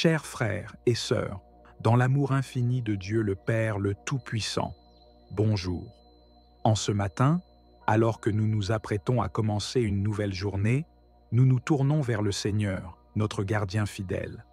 Chers frères et sœurs, dans l'amour infini de Dieu le Père le Tout-Puissant, bonjour. En ce matin, alors que nous nous apprêtons à commencer une nouvelle journée, nous nous tournons vers le Seigneur, notre gardien fidèle.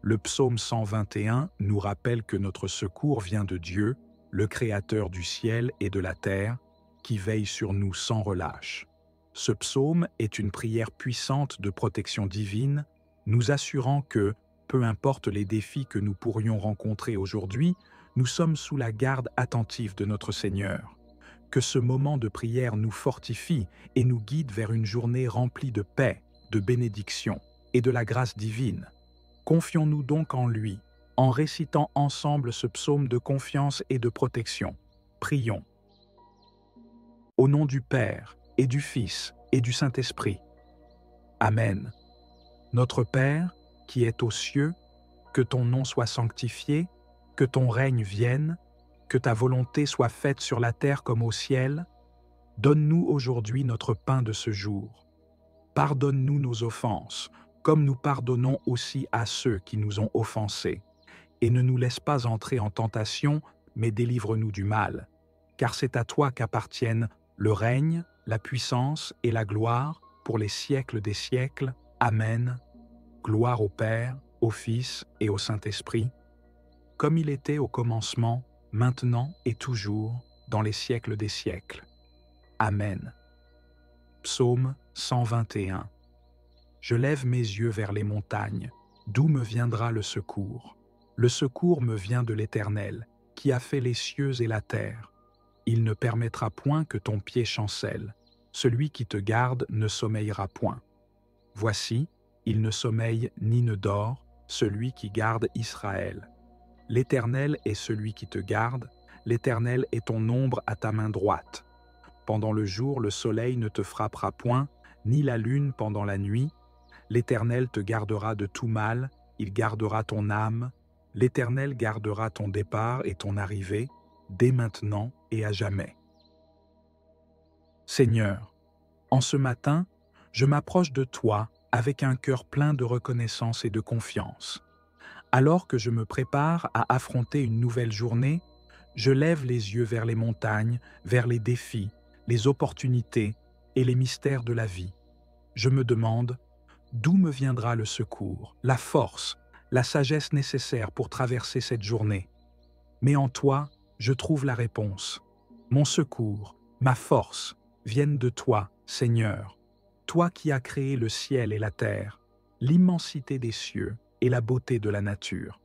Le psaume 121 nous rappelle que notre secours vient de Dieu, le Créateur du ciel et de la terre, qui veille sur nous sans relâche. Ce psaume est une prière puissante de protection divine, nous assurant que, peu importe les défis que nous pourrions rencontrer aujourd'hui, nous sommes sous la garde attentive de notre Seigneur. Que ce moment de prière nous fortifie et nous guide vers une journée remplie de paix, de bénédiction et de la grâce divine. Confions-nous donc en lui, en récitant ensemble ce psaume de confiance et de protection. Prions. Au nom du Père, et du Fils, et du Saint-Esprit. Amen. Notre Père, qui es aux cieux, que ton nom soit sanctifié, que ton règne vienne, que ta volonté soit faite sur la terre comme au ciel. Donne-nous aujourd'hui notre pain de ce jour. Pardonne-nous nos offenses, comme nous pardonnons aussi à ceux qui nous ont offensés. Et ne nous laisse pas entrer en tentation, mais délivre-nous du mal. Car c'est à toi qu'appartiennent le règne, la puissance et la gloire pour les siècles des siècles. Amen. Gloire au Père, au Fils et au Saint-Esprit, comme il était au commencement, maintenant et toujours, dans les siècles des siècles. Amen. Psaume 121. Je lève mes yeux vers les montagnes, d'où me viendra le secours. Le secours me vient de l'Éternel, qui a fait les cieux et la terre. Il ne permettra point que ton pied chancelle. Celui qui te garde ne sommeillera point. Voici, il ne sommeille ni ne dort, celui qui garde Israël. L'Éternel est celui qui te garde, l'Éternel est ton ombre à ta main droite. Pendant le jour, le soleil ne te frappera point, ni la lune pendant la nuit. L'Éternel te gardera de tout mal, il gardera ton âme. L'Éternel gardera ton départ et ton arrivée, dès maintenant et à jamais. Seigneur, en ce matin, je m'approche de toi avec un cœur plein de reconnaissance et de confiance. Alors que je me prépare à affronter une nouvelle journée, je lève les yeux vers les montagnes, vers les défis, les opportunités et les mystères de la vie. Je me demande, d'où me viendra le secours, la force, la sagesse nécessaire pour traverser cette journée? Mais en toi, je trouve la réponse. Mon secours, ma force, viennent de toi, Seigneur. Toi qui as créé le ciel et la terre, l'immensité des cieux et la beauté de la nature.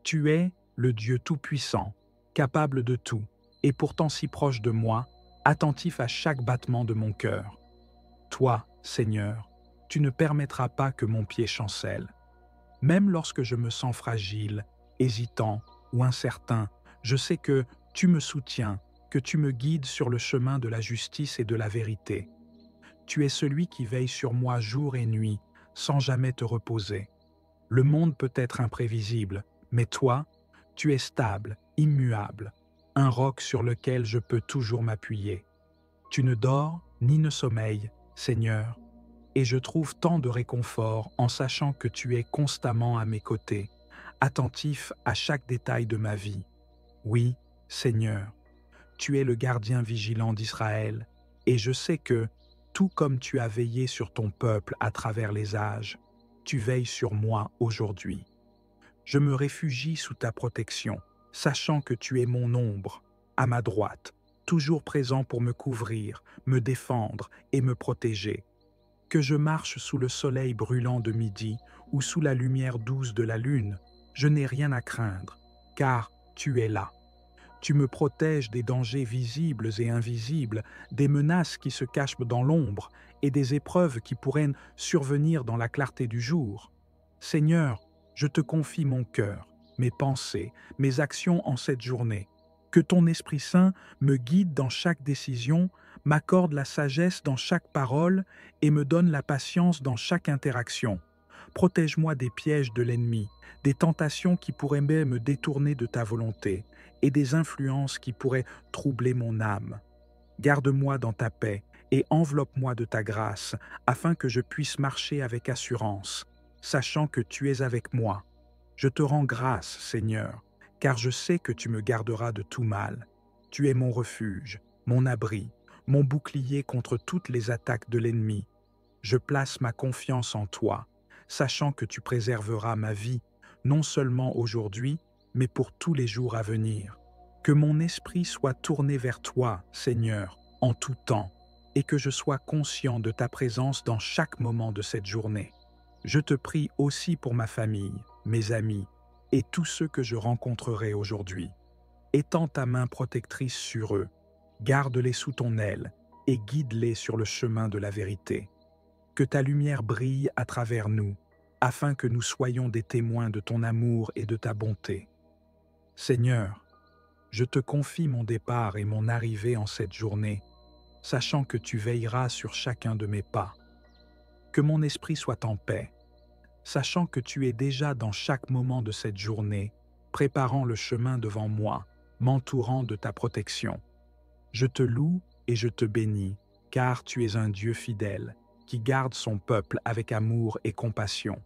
Tu es le Dieu tout-puissant, capable de tout, et pourtant si proche de moi, attentif à chaque battement de mon cœur. Toi, Seigneur, tu ne permettras pas que mon pied chancelle. Même lorsque je me sens fragile, hésitant ou incertain, je sais que tu me soutiens, que tu me guides sur le chemin de la justice et de la vérité. Tu es celui qui veille sur moi jour et nuit, sans jamais te reposer. Le monde peut être imprévisible, mais toi, tu es stable, immuable, un roc sur lequel je peux toujours m'appuyer. Tu ne dors ni ne sommeilles, Seigneur, et je trouve tant de réconfort en sachant que tu es constamment à mes côtés, attentif à chaque détail de ma vie. Oui, Seigneur, tu es le gardien vigilant d'Israël, et je sais que, tout comme tu as veillé sur ton peuple à travers les âges, tu veilles sur moi aujourd'hui. Je me réfugie sous ta protection, sachant que tu es mon ombre, à ma droite, toujours présent pour me couvrir, me défendre et me protéger. Que je marche sous le soleil brûlant de midi ou sous la lumière douce de la lune, je n'ai rien à craindre, car tu es là. Tu me protèges des dangers visibles et invisibles, des menaces qui se cachent dans l'ombre et des épreuves qui pourraient survenir dans la clarté du jour. Seigneur, je te confie mon cœur, mes pensées, mes actions en cette journée. Que ton Esprit Saint me guide dans chaque décision, m'accorde la sagesse dans chaque parole et me donne la patience dans chaque interaction. Protège-moi des pièges de l'ennemi, des tentations qui pourraient me détourner de ta volonté et des influences qui pourraient troubler mon âme. Garde-moi dans ta paix et enveloppe-moi de ta grâce, afin que je puisse marcher avec assurance, sachant que tu es avec moi. Je te rends grâce, Seigneur, car je sais que tu me garderas de tout mal. Tu es mon refuge, mon abri, mon bouclier contre toutes les attaques de l'ennemi. Je place ma confiance en toi, sachant que tu préserveras ma vie, non seulement aujourd'hui, mais pour tous les jours à venir. Que mon esprit soit tourné vers toi, Seigneur, en tout temps, et que je sois conscient de ta présence dans chaque moment de cette journée. Je te prie aussi pour ma famille, mes amis, et tous ceux que je rencontrerai aujourd'hui. Étends ta main protectrice sur eux, garde-les sous ton aile, et guide-les sur le chemin de la vérité. Que ta lumière brille à travers nous, afin que nous soyons des témoins de ton amour et de ta bonté. Seigneur, je te confie mon départ et mon arrivée en cette journée, sachant que tu veilleras sur chacun de mes pas. Que mon esprit soit en paix, sachant que tu es déjà dans chaque moment de cette journée, préparant le chemin devant moi, m'entourant de ta protection. Je te loue et je te bénis, car tu es un Dieu fidèle, qui garde son peuple avec amour et compassion.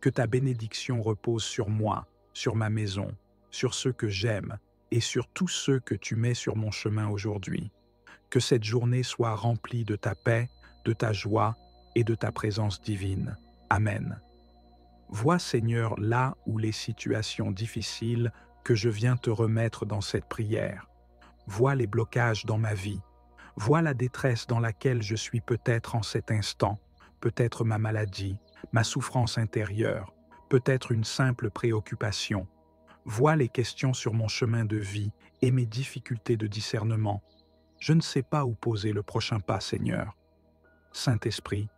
Que ta bénédiction repose sur moi, sur ma maison, sur ceux que j'aime et sur tous ceux que tu mets sur mon chemin aujourd'hui. Que cette journée soit remplie de ta paix, de ta joie et de ta présence divine. Amen. Vois, Seigneur, là où les situations difficiles que je viens te remettre dans cette prière. Vois les blocages dans ma vie. Vois la détresse dans laquelle je suis peut-être en cet instant, peut-être ma maladie, ma souffrance intérieure, peut-être une simple préoccupation. Vois les questions sur mon chemin de vie et mes difficultés de discernement. Je ne sais pas où poser le prochain pas, Seigneur. Saint-Esprit,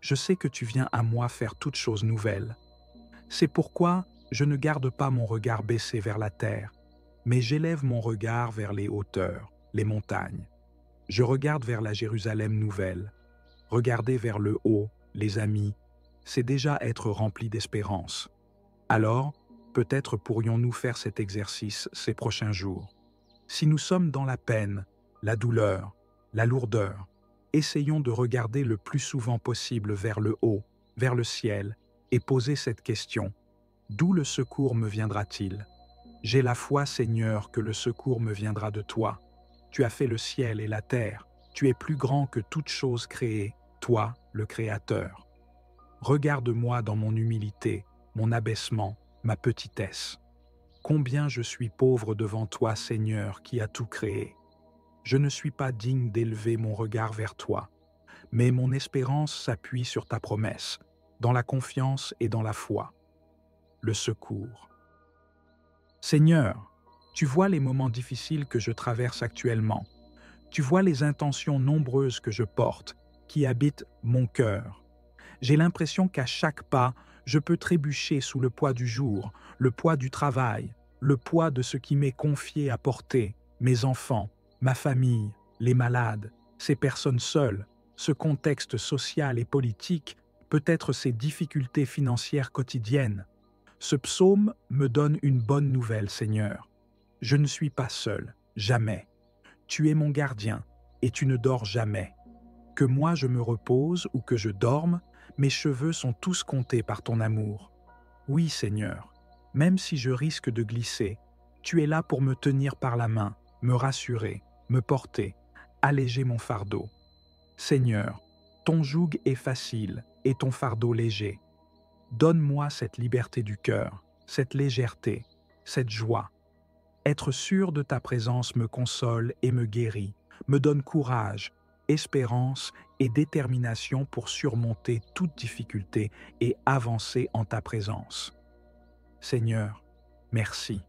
je sais que tu viens à moi faire toutes choses nouvelles. C'est pourquoi je ne garde pas mon regard baissé vers la terre, mais j'élève mon regard vers les hauteurs, les montagnes. Je regarde vers la Jérusalem nouvelle. Regarder vers le haut, les amis, c'est déjà être rempli d'espérance. Alors, peut-être pourrions-nous faire cet exercice ces prochains jours. Si nous sommes dans la peine, la douleur, la lourdeur, essayons de regarder le plus souvent possible vers le haut, vers le ciel, et poser cette question. D'où le secours me viendra-t-il? J'ai la foi, Seigneur, que le secours me viendra de toi. Tu as fait le ciel et la terre. Tu es plus grand que toute chose créée, toi, le Créateur. Regarde-moi dans mon humilité, mon abaissement, ma petitesse. Combien je suis pauvre devant toi, Seigneur, qui as tout créé. Je ne suis pas digne d'élever mon regard vers toi, mais mon espérance s'appuie sur ta promesse, dans la confiance et dans la foi. Le secours. Seigneur, tu vois les moments difficiles que je traverse actuellement. Tu vois les intentions nombreuses que je porte, qui habitent mon cœur. J'ai l'impression qu'à chaque pas, je peux trébucher sous le poids du jour, le poids du travail, le poids de ce qui m'est confié à porter, mes enfants, ma famille, les malades, ces personnes seules, ce contexte social et politique, peut-être ces difficultés financières quotidiennes. Ce psaume me donne une bonne nouvelle, Seigneur. Je ne suis pas seul, jamais. Tu es mon gardien, et tu ne dors jamais. Que moi je me repose ou que je dorme, mes cheveux sont tous comptés par ton amour. Oui, Seigneur, même si je risque de glisser, tu es là pour me tenir par la main, me rassurer, me porter, alléger mon fardeau. Seigneur, ton joug est facile et ton fardeau léger. Donne-moi cette liberté du cœur, cette légèreté, cette joie. Être sûr de ta présence me console et me guérit, me donne courage, espérance et détermination pour surmonter toute difficulté et avancer en ta présence. Seigneur, merci.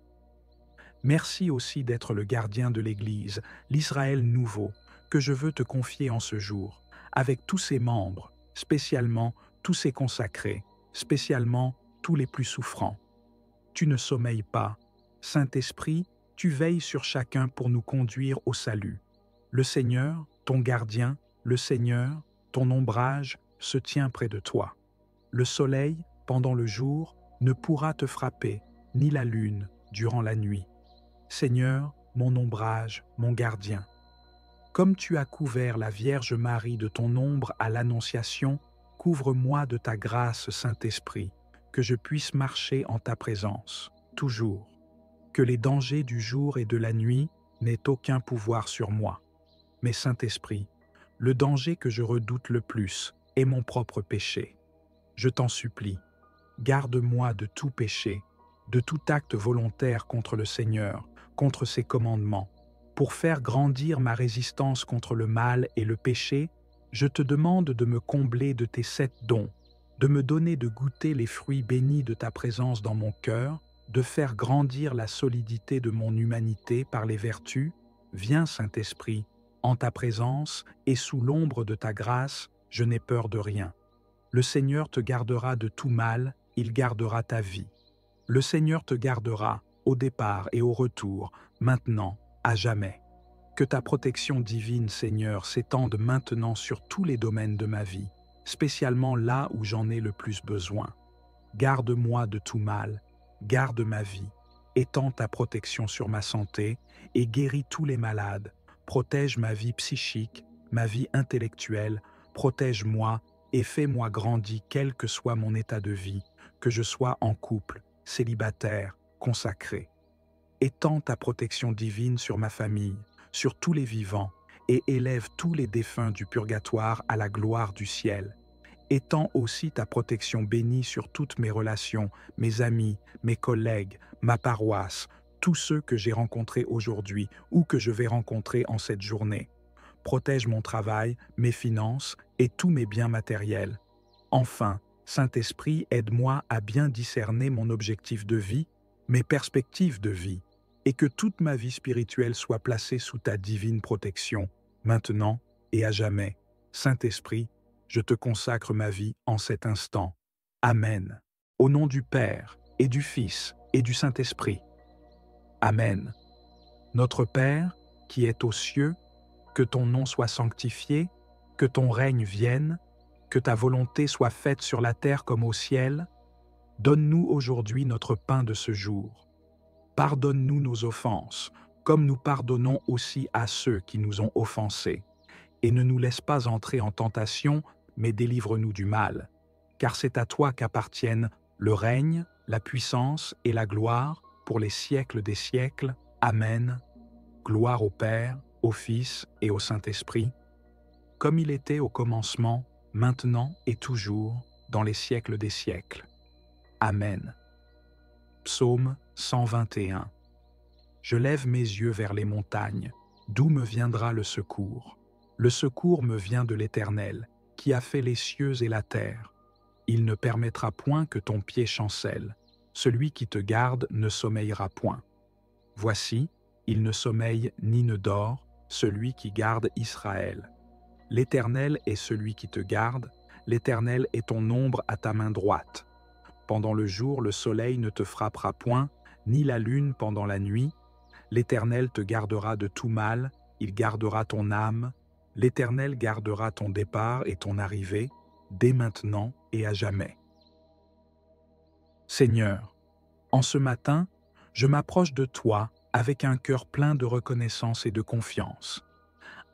Merci aussi d'être le gardien de l'Église, l'Israël nouveau, que je veux te confier en ce jour, avec tous ses membres, spécialement tous ses consacrés, spécialement tous les plus souffrants. Tu ne sommeilles pas. Saint-Esprit, tu veilles sur chacun pour nous conduire au salut. Le Seigneur, ton gardien, le Seigneur, ton ombrage, se tient près de toi. Le soleil, pendant le jour, ne pourra te frapper, ni la lune, durant la nuit. Seigneur, mon ombrage, mon gardien. Comme tu as couvert la Vierge Marie de ton ombre à l'Annonciation, couvre-moi de ta grâce, Saint-Esprit. que je puisse marcher en ta présence, toujours, que les dangers du jour et de la nuit n'aient aucun pouvoir sur moi. Mais Saint-Esprit, le danger que je redoute le plus est mon propre péché. Je t'en supplie, garde-moi de tout péché, de tout acte volontaire contre le Seigneur, contre ses commandements. Pour faire grandir ma résistance contre le mal et le péché, je te demande de me combler de tes 7 dons, de me donner de goûter les fruits bénis de ta présence dans mon cœur, de faire grandir la solidité de mon humanité par les vertus. Viens, Saint-Esprit, en ta présence et sous l'ombre de ta grâce, je n'ai peur de rien. Le Seigneur te gardera de tout mal, il gardera ta vie. Le Seigneur te gardera au départ et au retour, maintenant, à jamais. Que ta protection divine, Seigneur, s'étende maintenant sur tous les domaines de ma vie, spécialement là où j'en ai le plus besoin. Garde-moi de tout mal, garde ma vie, étends ta protection sur ma santé et guéris tous les malades. Protège ma vie psychique, ma vie intellectuelle, protège-moi et fais-moi grandir quel que soit mon état de vie, que je sois en couple, célibataire, consacré. Étends ta protection divine sur ma famille, sur tous les vivants, et élève tous les défunts du purgatoire à la gloire du ciel. Étends aussi ta protection bénie sur toutes mes relations, mes amis, mes collègues, ma paroisse, tous ceux que j'ai rencontrés aujourd'hui ou que je vais rencontrer en cette journée. Protège mon travail, mes finances et tous mes biens matériels. Enfin, Saint-Esprit, aide-moi à bien discerner mon objectif de vie, mes perspectives de vie, et que toute ma vie spirituelle soit placée sous ta divine protection, maintenant et à jamais. Saint-Esprit, je te consacre ma vie en cet instant. Amen. Au nom du Père, et du Fils, et du Saint-Esprit. Amen. Notre Père, qui es aux cieux, que ton nom soit sanctifié, que ton règne vienne, que ta volonté soit faite sur la terre comme au ciel. Donne-nous aujourd'hui notre pain de ce jour. Pardonne-nous nos offenses, comme nous pardonnons aussi à ceux qui nous ont offensés. Et ne nous laisse pas entrer en tentation, mais délivre-nous du mal. Car c'est à toi qu'appartiennent le règne, la puissance et la gloire pour les siècles des siècles. Amen. Gloire au Père, au Fils et au Saint-Esprit, comme il était au commencement, maintenant et toujours, dans les siècles des siècles. Amen. Psaume 121. Je lève mes yeux vers les montagnes, d'où me viendra le secours. Le secours me vient de l'Éternel, qui a fait les cieux et la terre. Il ne permettra point que ton pied chancelle. Celui qui te garde ne sommeillera point. Voici, il ne sommeille ni ne dort, celui qui garde Israël. L'Éternel est celui qui te garde, l'Éternel est ton ombre à ta main droite. Pendant le jour, le soleil ne te frappera point, ni la lune pendant la nuit. L'Éternel te gardera de tout mal, il gardera ton âme. L'Éternel gardera ton départ et ton arrivée, dès maintenant et à jamais. Seigneur, en ce matin, je m'approche de toi avec un cœur plein de reconnaissance et de confiance.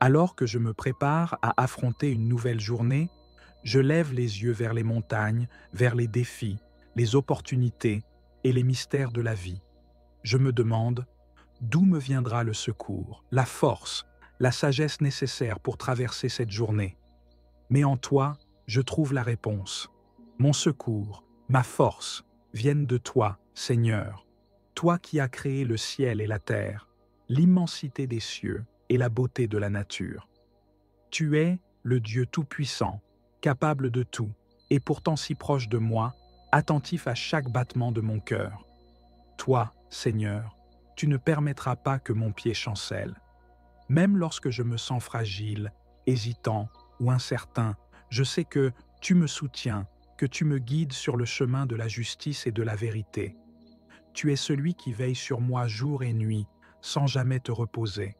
Alors que je me prépare à affronter une nouvelle journée, je lève les yeux vers les montagnes, vers les défis, les opportunités et les mystères de la vie. Je me demande, d'où me viendra le secours, la force, la sagesse nécessaire pour traverser cette journée? Mais en toi, je trouve la réponse. Mon secours, ma force, viennent de toi, Seigneur. Toi qui as créé le ciel et la terre, l'immensité des cieux et la beauté de la nature. Tu es le Dieu tout-puissant, capable de tout, et pourtant si proche de moi, attentif à chaque battement de mon cœur. Toi, Seigneur, tu ne permettras pas que mon pied chancelle. Même lorsque je me sens fragile, hésitant ou incertain, je sais que tu me soutiens, que tu me guides sur le chemin de la justice et de la vérité. Tu es celui qui veille sur moi jour et nuit, sans jamais te reposer.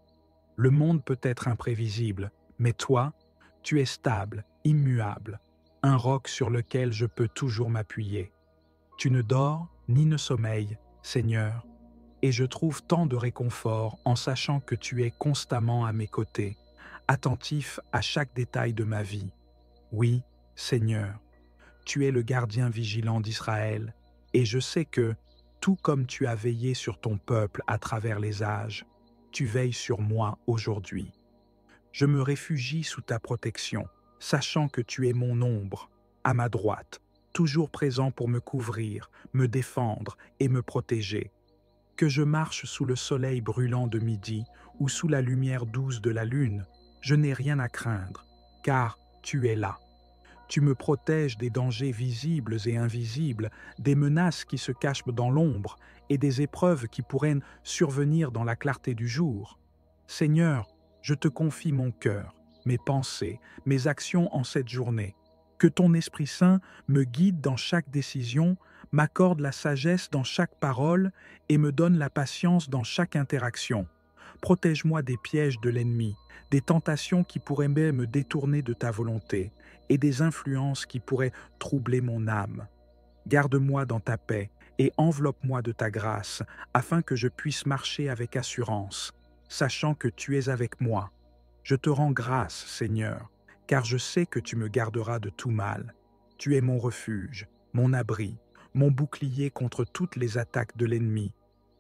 Le monde peut être imprévisible, mais toi, tu es stable, immuable, un roc sur lequel je peux toujours m'appuyer. Tu ne dors ni ne sommeilles, Seigneur, et je trouve tant de réconfort en sachant que tu es constamment à mes côtés, attentif à chaque détail de ma vie. Oui, Seigneur, Tu es le gardien vigilant d'Israël, et je sais que, tout comme tu as veillé sur ton peuple à travers les âges, tu veilles sur moi aujourd'hui. Je me réfugie sous ta protection, sachant que tu es mon ombre, à ma droite, toujours présent pour me couvrir, me défendre et me protéger. Que je marche sous le soleil brûlant de midi ou sous la lumière douce de la lune, je n'ai rien à craindre, car tu es là. Tu me protèges des dangers visibles et invisibles, des menaces qui se cachent dans l'ombre et des épreuves qui pourraient survenir dans la clarté du jour. Seigneur, je te confie mon cœur, mes pensées, mes actions en cette journée. Que ton Esprit Saint me guide dans chaque décision, m'accorde la sagesse dans chaque parole et me donne la patience dans chaque interaction. Protège-moi des pièges de l'ennemi, des tentations qui pourraient me détourner de ta volonté et des influences qui pourraient troubler mon âme. Garde-moi dans ta paix et enveloppe-moi de ta grâce, afin que je puisse marcher avec assurance, sachant que tu es avec moi. Je te rends grâce, Seigneur, car je sais que tu me garderas de tout mal. Tu es mon refuge, mon abri, mon bouclier contre toutes les attaques de l'ennemi.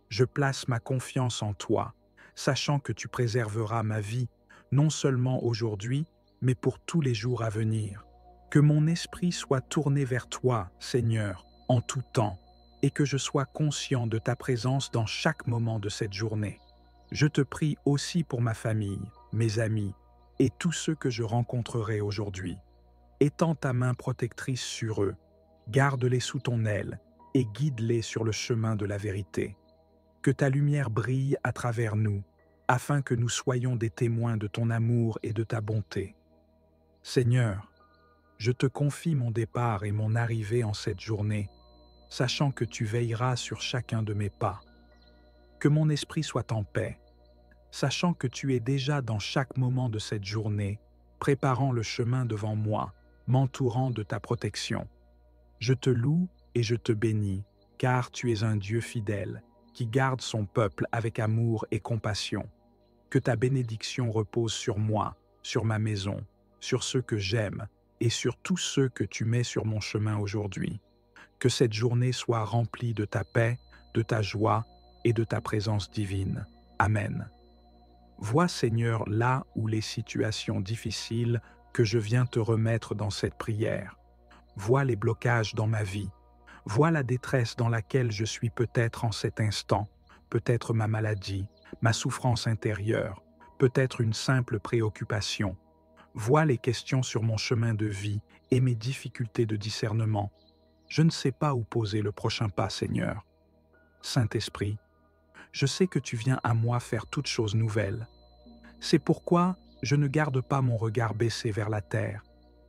Je place ma confiance en toi, sachant que tu préserveras ma vie, non seulement aujourd'hui, mais pour tous les jours à venir. Que mon esprit soit tourné vers toi, Seigneur, en tout temps, et que je sois conscient de ta présence dans chaque moment de cette journée. Je te prie aussi pour ma famille, mes amis, et tous ceux que je rencontrerai aujourd'hui. Étends ta main protectrice sur eux, garde-les sous ton aile, et guide-les sur le chemin de la vérité. Que ta lumière brille à travers nous, afin que nous soyons des témoins de ton amour et de ta bonté. Seigneur, je te confie mon départ et mon arrivée en cette journée, sachant que tu veilleras sur chacun de mes pas. Que mon esprit soit en paix, sachant que tu es déjà dans chaque moment de cette journée, préparant le chemin devant moi, m'entourant de ta protection. Je te loue et je te bénis, car tu es un Dieu fidèle, qui garde son peuple avec amour et compassion. Que ta bénédiction repose sur moi, sur ma maison, sur ceux que j'aime et sur tous ceux que tu mets sur mon chemin aujourd'hui. Que cette journée soit remplie de ta paix, de ta joie et de ta présence divine. Amen. Vois, Seigneur, là où les situations difficiles que je viens te remettre dans cette prière. Vois les blocages dans ma vie. Vois la détresse dans laquelle je suis peut-être en cet instant, peut-être ma maladie, ma souffrance intérieure, peut-être une simple préoccupation. Vois les questions sur mon chemin de vie et mes difficultés de discernement. Je ne sais pas où poser le prochain pas, Seigneur. Saint-Esprit, je sais que tu viens à moi faire toutes choses nouvelles. C'est pourquoi je ne garde pas mon regard baissé vers la terre,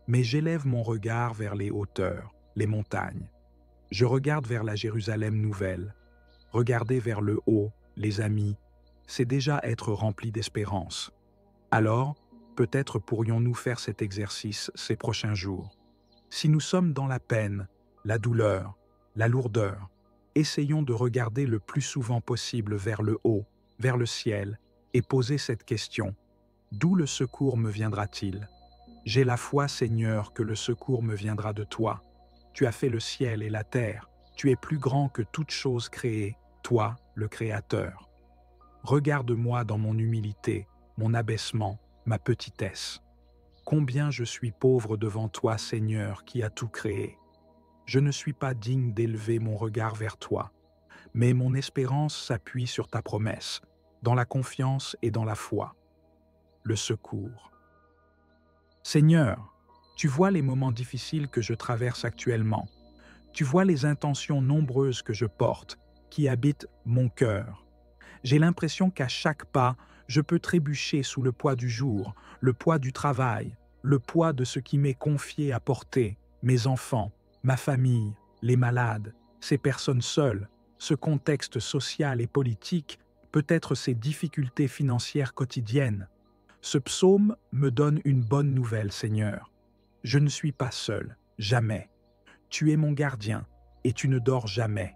mais j'élève mon regard vers les hauteurs, les montagnes. Je regarde vers la Jérusalem nouvelle. Regarder vers le haut, les amis, c'est déjà être rempli d'espérance. Alors, peut-être pourrions-nous faire cet exercice ces prochains jours. Si nous sommes dans la peine, la douleur, la lourdeur, essayons de regarder le plus souvent possible vers le haut, vers le ciel, et poser cette question. D'où le secours me viendra-t-il? J'ai la foi, Seigneur, que le secours me viendra de toi. Tu as fait le ciel et la terre. Tu es plus grand que toute chose créée, toi, le Créateur. Regarde-moi dans mon humilité, mon abaissement, ma petitesse. Combien je suis pauvre devant toi, Seigneur, qui as tout créé. Je ne suis pas digne d'élever mon regard vers toi, mais mon espérance s'appuie sur ta promesse, dans la confiance et dans la foi. Le secours. Seigneur, tu vois les moments difficiles que je traverse actuellement. Tu vois les intentions nombreuses que je porte, qui habitent mon cœur. J'ai l'impression qu'à chaque pas, je peux trébucher sous le poids du jour, le poids du travail, le poids de ce qui m'est confié à porter, mes enfants, ma famille, les malades, ces personnes seules, ce contexte social et politique, peut-être ces difficultés financières quotidiennes. Ce psaume me donne une bonne nouvelle, Seigneur. Je ne suis pas seul, jamais. Tu es mon gardien, et tu ne dors jamais.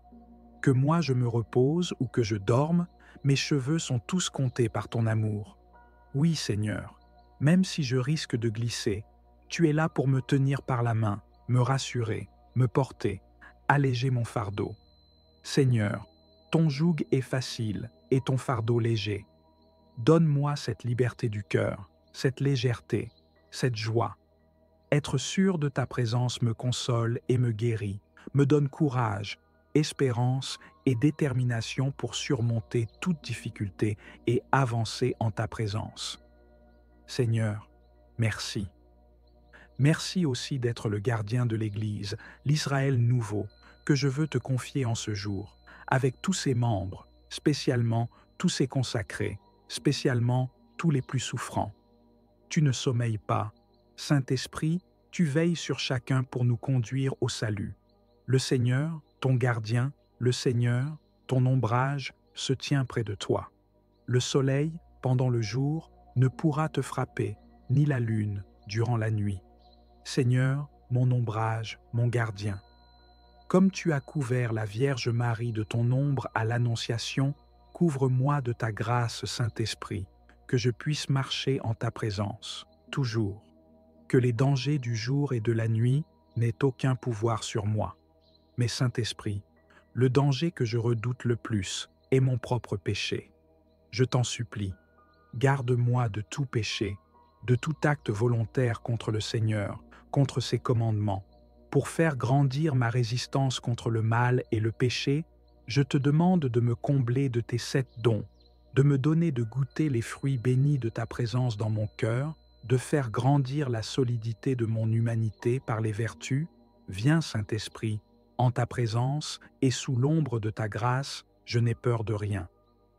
Que moi je me repose ou que je dorme, mes cheveux sont tous comptés par ton amour. Oui, Seigneur, même si je risque de glisser, tu es là pour me tenir par la main, me rassurer, me porter, alléger mon fardeau. Seigneur, ton joug est facile et ton fardeau léger. Donne-moi cette liberté du cœur, cette légèreté, cette joie. Être sûr de ta présence me console et me guérit, me donne courage, espérance et détermination pour surmonter toute difficulté et avancer en ta présence. Seigneur, merci. Merci aussi d'être le gardien de l'Église, l'Israël nouveau, que je veux te confier en ce jour, avec tous ses membres, spécialement tous ses consacrés, spécialement tous les plus souffrants. Tu ne sommeilles pas. Saint-Esprit, tu veilles sur chacun pour nous conduire au salut. Le Seigneur, ton gardien, le Seigneur, ton ombrage, se tient près de toi. Le soleil, pendant le jour, ne pourra te frapper, ni la lune, durant la nuit. Seigneur, mon ombrage, mon gardien. Comme tu as couvert la Vierge Marie de ton ombre à l'Annonciation, couvre-moi de ta grâce, Saint-Esprit, que je puisse marcher en ta présence, toujours. Que les dangers du jour et de la nuit n'aient aucun pouvoir sur moi. Mais Saint-Esprit, le danger que je redoute le plus est mon propre péché. Je t'en supplie, garde-moi de tout péché, de tout acte volontaire contre le Seigneur, contre ses commandements. Pour faire grandir ma résistance contre le mal et le péché, je te demande de me combler de tes 7 dons, de me donner de goûter les fruits bénis de ta présence dans mon cœur, de faire grandir la solidité de mon humanité par les vertus. Viens, Saint-Esprit, en ta présence et sous l'ombre de ta grâce, je n'ai peur de rien.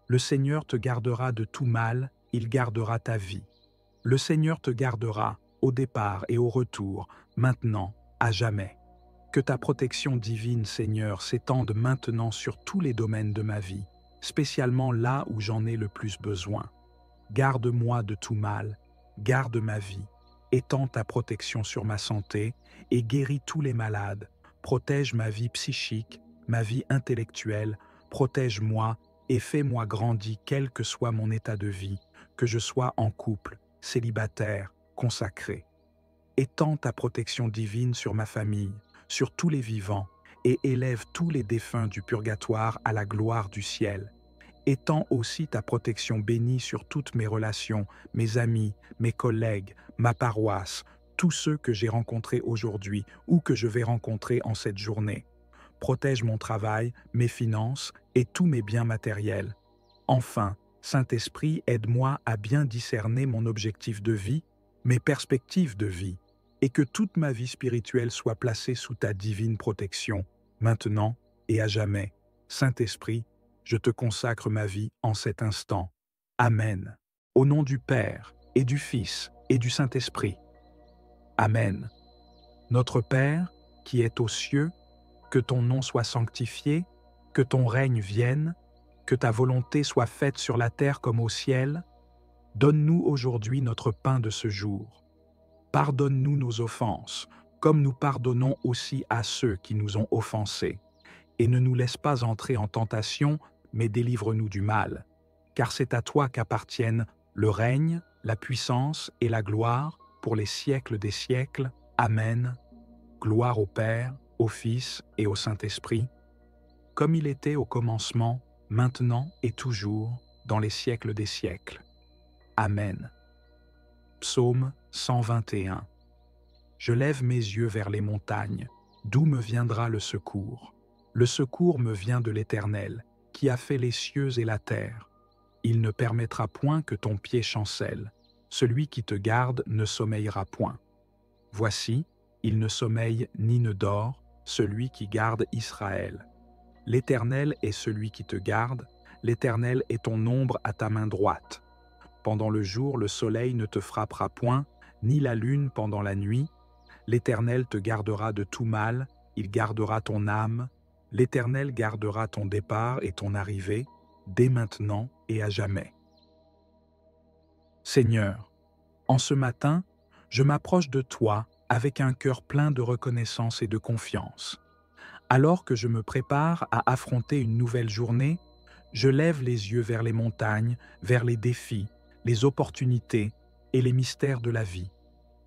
Le Seigneur te gardera de tout mal, il gardera ta vie. Le Seigneur te gardera au départ et au retour, maintenant, à jamais. Que ta protection divine, Seigneur, s'étende maintenant sur tous les domaines de ma vie, spécialement là où j'en ai le plus besoin. Garde-moi de tout mal, garde ma vie, étends ta protection sur ma santé et guéris tous les malades. Protège ma vie psychique, ma vie intellectuelle, protège-moi et fais-moi grandir quel que soit mon état de vie, que je sois en couple, célibataire, consacré. Étends ta protection divine sur ma famille, sur tous les vivants, et élève tous les défunts du purgatoire à la gloire du ciel. Étends aussi ta protection bénie sur toutes mes relations, mes amis, mes collègues, ma paroisse, tous ceux que j'ai rencontrés aujourd'hui ou que je vais rencontrer en cette journée. Protège mon travail, mes finances et tous mes biens matériels. Enfin, Saint-Esprit, aide-moi à bien discerner mon objectif de vie, mes perspectives de vie, et que toute ma vie spirituelle soit placée sous ta divine protection, maintenant et à jamais. Saint-Esprit, je te consacre ma vie en cet instant. Amen. Au nom du Père, et du Fils, et du Saint-Esprit. Amen. Notre Père, qui es aux cieux, que ton nom soit sanctifié, que ton règne vienne, que ta volonté soit faite sur la terre comme au ciel. Donne-nous aujourd'hui notre pain de ce jour. Pardonne-nous nos offenses, comme nous pardonnons aussi à ceux qui nous ont offensés. Et ne nous laisse pas entrer en tentation, mais délivre-nous du mal. Car c'est à toi qu'appartiennent le règne, la puissance et la gloire pour les siècles des siècles. Amen. Gloire au Père, au Fils et au Saint-Esprit, comme il était au commencement, maintenant et toujours, dans les siècles des siècles. Amen. Psaume 121. Je lève mes yeux vers les montagnes, d'où me viendra le secours. Le secours me vient de l'Éternel, qui a fait les cieux et la terre. Il ne permettra point que ton pied chancelle. Celui qui te garde ne sommeillera point. Voici, il ne sommeille ni ne dort, celui qui garde Israël. L'Éternel est celui qui te garde, l'Éternel est ton ombre à ta main droite. Pendant le jour, le soleil ne te frappera point, ni la lune pendant la nuit. L'Éternel te gardera de tout mal, il gardera ton âme. L'Éternel gardera ton départ et ton arrivée, dès maintenant et à jamais. Seigneur, en ce matin, je m'approche de toi avec un cœur plein de reconnaissance et de confiance. Alors que je me prépare à affronter une nouvelle journée, je lève les yeux vers les montagnes, vers les défis, les opportunités et les mystères de la vie.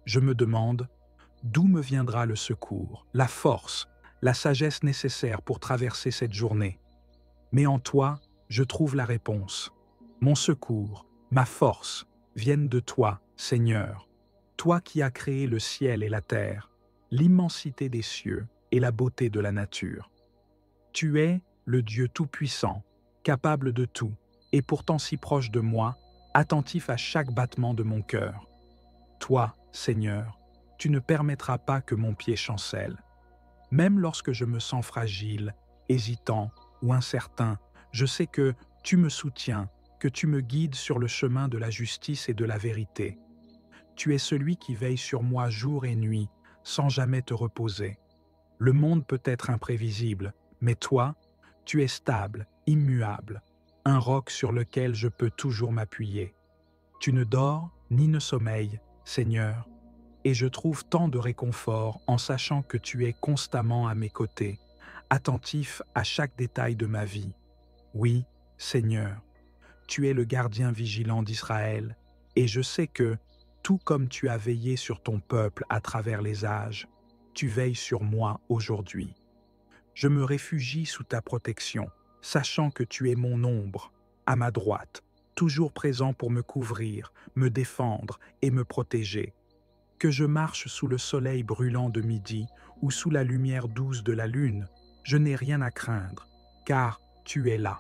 Je me demande, d'où me viendra le secours, la force, la sagesse nécessaire pour traverser cette journée. Mais en toi, je trouve la réponse. Mon secours, ma force, viennent de toi, Seigneur. Toi qui as créé le ciel et la terre, l'immensité des cieux et la beauté de la nature. Tu es le Dieu tout-puissant, capable de tout, et pourtant si proche de moi, attentif à chaque battement de mon cœur. Toi, Seigneur, tu ne permettras pas que mon pied chancelle. Même lorsque je me sens fragile, hésitant ou incertain, je sais que tu me soutiens, que tu me guides sur le chemin de la justice et de la vérité. Tu es celui qui veille sur moi jour et nuit, sans jamais te reposer. Le monde peut être imprévisible, mais toi, tu es stable, immuable, un roc sur lequel je peux toujours m'appuyer. Tu ne dors ni ne sommeilles, Seigneur, et je trouve tant de réconfort en sachant que tu es constamment à mes côtés, attentif à chaque détail de ma vie. Oui, Seigneur, tu es le gardien vigilant d'Israël, et je sais que, tout comme tu as veillé sur ton peuple à travers les âges, tu veilles sur moi aujourd'hui. Je me réfugie sous ta protection, sachant que tu es mon ombre, à ma droite, toujours présent pour me couvrir, me défendre et me protéger. Que je marche sous le soleil brûlant de midi ou sous la lumière douce de la lune, je n'ai rien à craindre, car tu es là.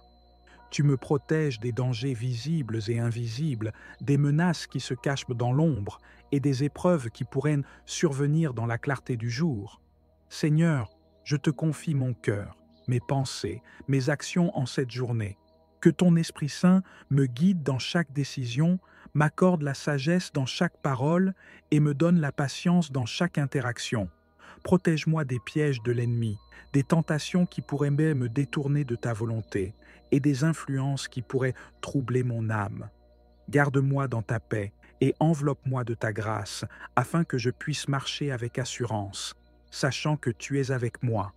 Tu me protèges des dangers visibles et invisibles, des menaces qui se cachent dans l'ombre et des épreuves qui pourraient survenir dans la clarté du jour. Seigneur, je te confie mon cœur, mes pensées, mes actions en cette journée. Que ton Esprit Saint me guide dans chaque décision, m'accorde la sagesse dans chaque parole et me donne la patience dans chaque interaction. Protège-moi des pièges de l'ennemi, des tentations qui pourraient me détourner de ta volonté et des influences qui pourraient troubler mon âme. Garde-moi dans ta paix et enveloppe-moi de ta grâce afin que je puisse marcher avec assurance, sachant que tu es avec moi.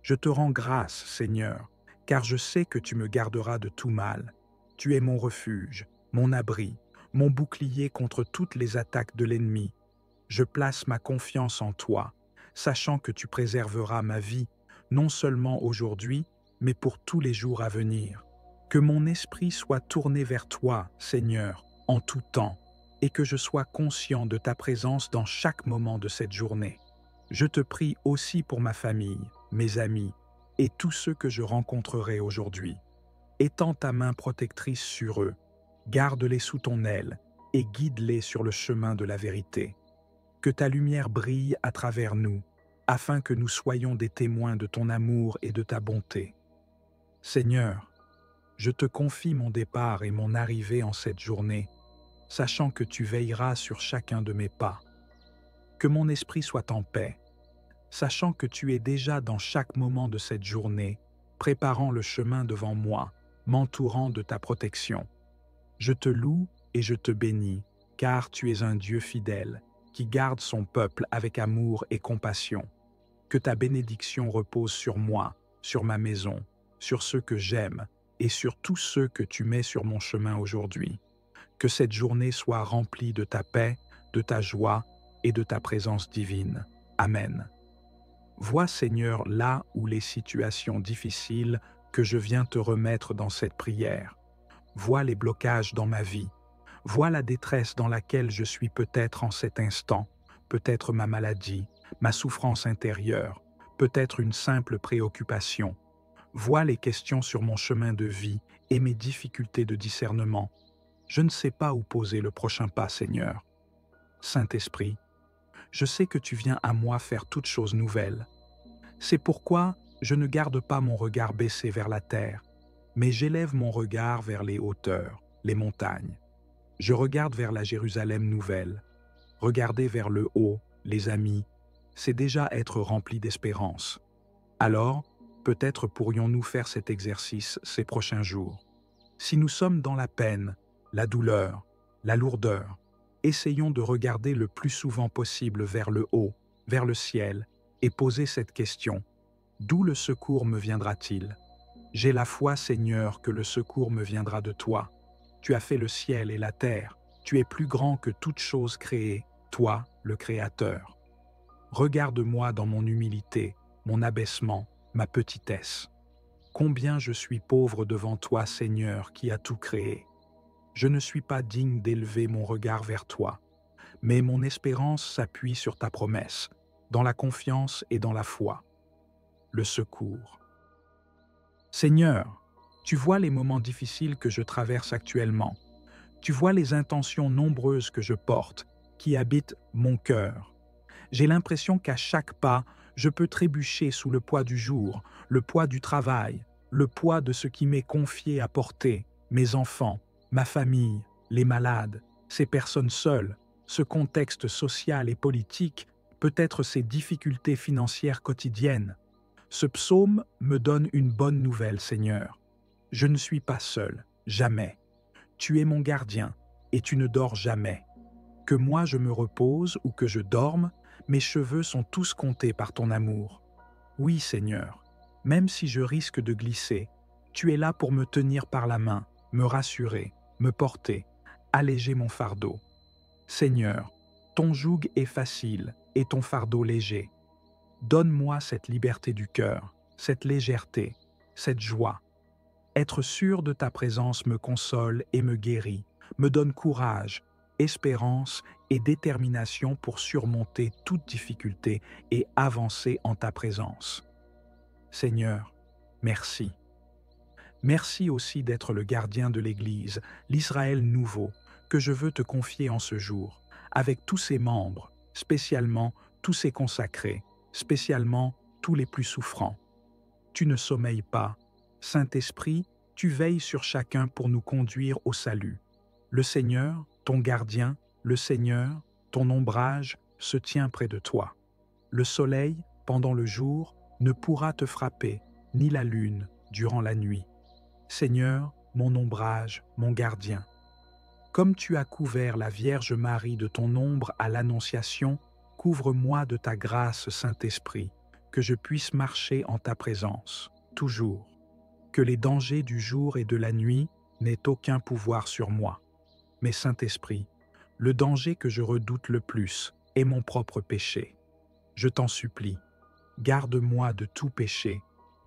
Je te rends grâce, Seigneur, car je sais que tu me garderas de tout mal. Tu es mon refuge, mon abri, mon bouclier contre toutes les attaques de l'ennemi. Je place ma confiance en toi, sachant que tu préserveras ma vie, non seulement aujourd'hui, mais pour tous les jours à venir. Que mon esprit soit tourné vers toi, Seigneur, en tout temps, et que je sois conscient de ta présence dans chaque moment de cette journée. Je te prie aussi pour ma famille, mes amis, et tous ceux que je rencontrerai aujourd'hui. Étends ta main protectrice sur eux, garde-les sous ton aile et guide-les sur le chemin de la vérité. Que ta lumière brille à travers nous, afin que nous soyons des témoins de ton amour et de ta bonté. Seigneur, je te confie mon départ et mon arrivée en cette journée, sachant que tu veilleras sur chacun de mes pas. Que mon esprit soit en paix, sachant que tu es déjà dans chaque moment de cette journée, préparant le chemin devant moi, m'entourant de ta protection. Je te loue et je te bénis, car tu es un Dieu fidèle, qui garde son peuple avec amour et compassion. Que ta bénédiction repose sur moi, sur ma maison, sur ceux que j'aime et sur tous ceux que tu mets sur mon chemin aujourd'hui. Que cette journée soit remplie de ta paix, de ta joie et de ta présence divine. Amen. Vois, Seigneur, là où les situations difficiles que je viens te remettre dans cette prière. Vois les blocages dans ma vie. Vois la détresse dans laquelle je suis peut-être en cet instant, peut-être ma maladie, ma souffrance intérieure, peut-être une simple préoccupation. Vois les questions sur mon chemin de vie et mes difficultés de discernement. Je ne sais pas où poser le prochain pas, Seigneur. Saint-Esprit, je sais que tu viens à moi faire toutes choses nouvelles. C'est pourquoi je ne garde pas mon regard baissé vers la terre, mais j'élève mon regard vers les hauteurs, les montagnes. Je regarde vers la Jérusalem nouvelle. Regarder vers le haut, les amis, c'est déjà être rempli d'espérance. Alors, peut-être pourrions-nous faire cet exercice ces prochains jours. Si nous sommes dans la peine, la douleur, la lourdeur, essayons de regarder le plus souvent possible vers le haut, vers le ciel, et poser cette question. D'où le secours me viendra-t-il? J'ai la foi, Seigneur, que le secours me viendra de toi. Tu as fait le ciel et la terre. Tu es plus grand que toute chose créée, toi, le Créateur. Regarde-moi dans mon humilité, mon abaissement, ma petitesse. Combien je suis pauvre devant toi, Seigneur, qui as tout créé. Je ne suis pas digne d'élever mon regard vers toi, mais mon espérance s'appuie sur ta promesse, dans la confiance et dans la foi. Le secours. Seigneur, tu vois les moments difficiles que je traverse actuellement. Tu vois les intentions nombreuses que je porte, qui habitent mon cœur. J'ai l'impression qu'à chaque pas, je peux trébucher sous le poids du jour, le poids du travail, le poids de ce qui m'est confié à porter, mes enfants, ma famille, les malades, ces personnes seules, ce contexte social et politique, peut-être ces difficultés financières quotidiennes. Ce psaume me donne une bonne nouvelle, Seigneur. Je ne suis pas seul, jamais. Tu es mon gardien, et tu ne dors jamais. Que moi je me repose ou que je dorme, mes cheveux sont tous comptés par ton amour. Oui, Seigneur, même si je risque de glisser, tu es là pour me tenir par la main, me rassurer, me porter, alléger mon fardeau. Seigneur, ton joug est facile et ton fardeau léger. Donne-moi cette liberté du cœur, cette légèreté, cette joie. Être sûr de ta présence me console et me guérit, me donne courage, espérance et détermination pour surmonter toute difficulté et avancer en ta présence. Seigneur, merci. Merci aussi d'être le gardien de l'Église, l'Israël nouveau, que je veux te confier en ce jour, avec tous ses membres, spécialement tous ses consacrés, spécialement tous les plus souffrants. Tu ne sommeilles pas. Saint-Esprit, tu veilles sur chacun pour nous conduire au salut. Le Seigneur, ton gardien, le Seigneur, ton ombrage, se tient près de toi. Le soleil, pendant le jour, ne pourra te frapper, ni la lune, durant la nuit. Seigneur, mon ombrage, mon gardien. Comme tu as couvert la Vierge Marie de ton ombre à l'Annonciation, couvre-moi de ta grâce, Saint-Esprit, que je puisse marcher en ta présence, toujours. Que les dangers du jour et de la nuit n'aient aucun pouvoir sur moi. Mais Saint-Esprit, le danger que je redoute le plus est mon propre péché. Je t'en supplie, garde-moi de tout péché,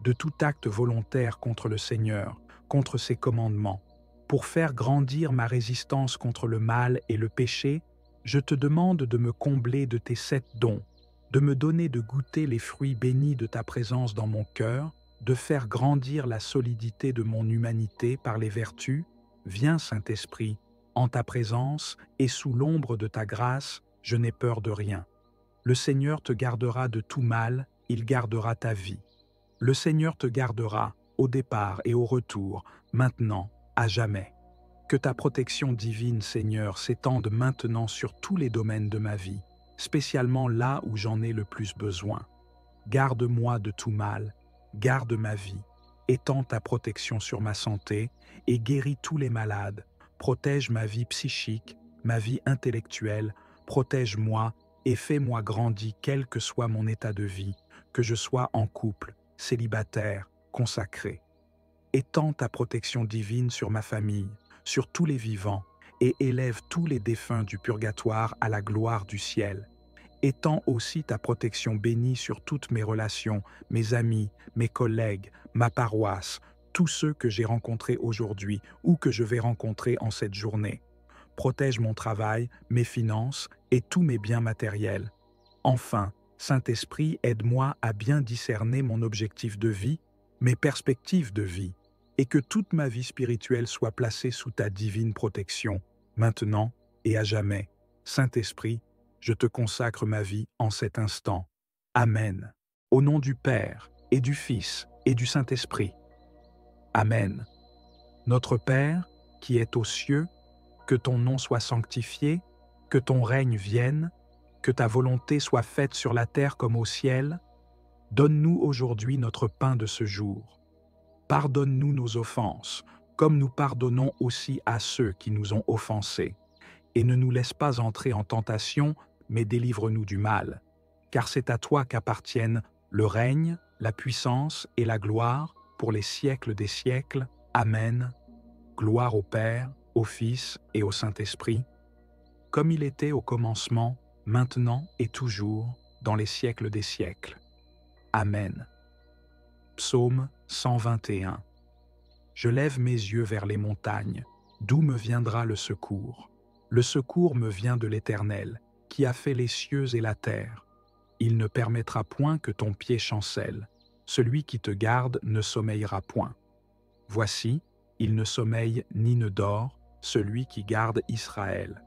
de tout acte volontaire contre le Seigneur, contre ses commandements. Pour faire grandir ma résistance contre le mal et le péché, je te demande de me combler de tes 7 dons, de me donner de goûter les fruits bénis de ta présence dans mon cœur, de faire grandir la solidité de mon humanité par les vertus. Viens, Saint-Esprit, en ta présence et sous l'ombre de ta grâce, je n'ai peur de rien. Le Seigneur te gardera de tout mal, il gardera ta vie. Le Seigneur te gardera au départ et au retour, maintenant, à jamais. Que ta protection divine, Seigneur, s'étende maintenant sur tous les domaines de ma vie, spécialement là où j'en ai le plus besoin. Garde-moi de tout mal, garde ma vie, étends ta protection sur ma santé et guéris tous les malades. Protège ma vie psychique, ma vie intellectuelle, protège-moi et fais-moi grandir quel que soit mon état de vie, que je sois en couple, célibataire, consacré. Étends ta protection divine sur ma famille, sur tous les vivants, et élève tous les défunts du purgatoire à la gloire du ciel. Étends aussi ta protection bénie sur toutes mes relations, mes amis, mes collègues, ma paroisse, tous ceux que j'ai rencontrés aujourd'hui ou que je vais rencontrer en cette journée. Protège mon travail, mes finances et tous mes biens matériels. Enfin, Saint-Esprit, aide-moi à bien discerner mon objectif de vie, mes perspectives de vie, et que toute ma vie spirituelle soit placée sous ta divine protection, maintenant et à jamais. Saint-Esprit, je te consacre ma vie en cet instant. Amen. Au nom du Père, et du Fils, et du Saint-Esprit. Amen. Notre Père, qui es aux cieux, que ton nom soit sanctifié, que ton règne vienne, que ta volonté soit faite sur la terre comme au ciel. Donne-nous aujourd'hui notre pain de ce jour. Pardonne-nous nos offenses, comme nous pardonnons aussi à ceux qui nous ont offensés. Et ne nous laisse pas entrer en tentation, mais délivre-nous du mal. Car c'est à toi qu'appartiennent le règne, la puissance et la gloire pour les siècles des siècles. Amen. Gloire au Père, au Fils et au Saint-Esprit, comme il était au commencement, maintenant et toujours, dans les siècles des siècles. Amen. Psaume 121. Je lève mes yeux vers les montagnes. D'où me viendra le secours? Le secours me vient de l'Éternel, qui a fait les cieux et la terre. Il ne permettra point que ton pied chancelle. Celui qui te garde ne sommeillera point. Voici, il ne sommeille ni ne dort, celui qui garde Israël.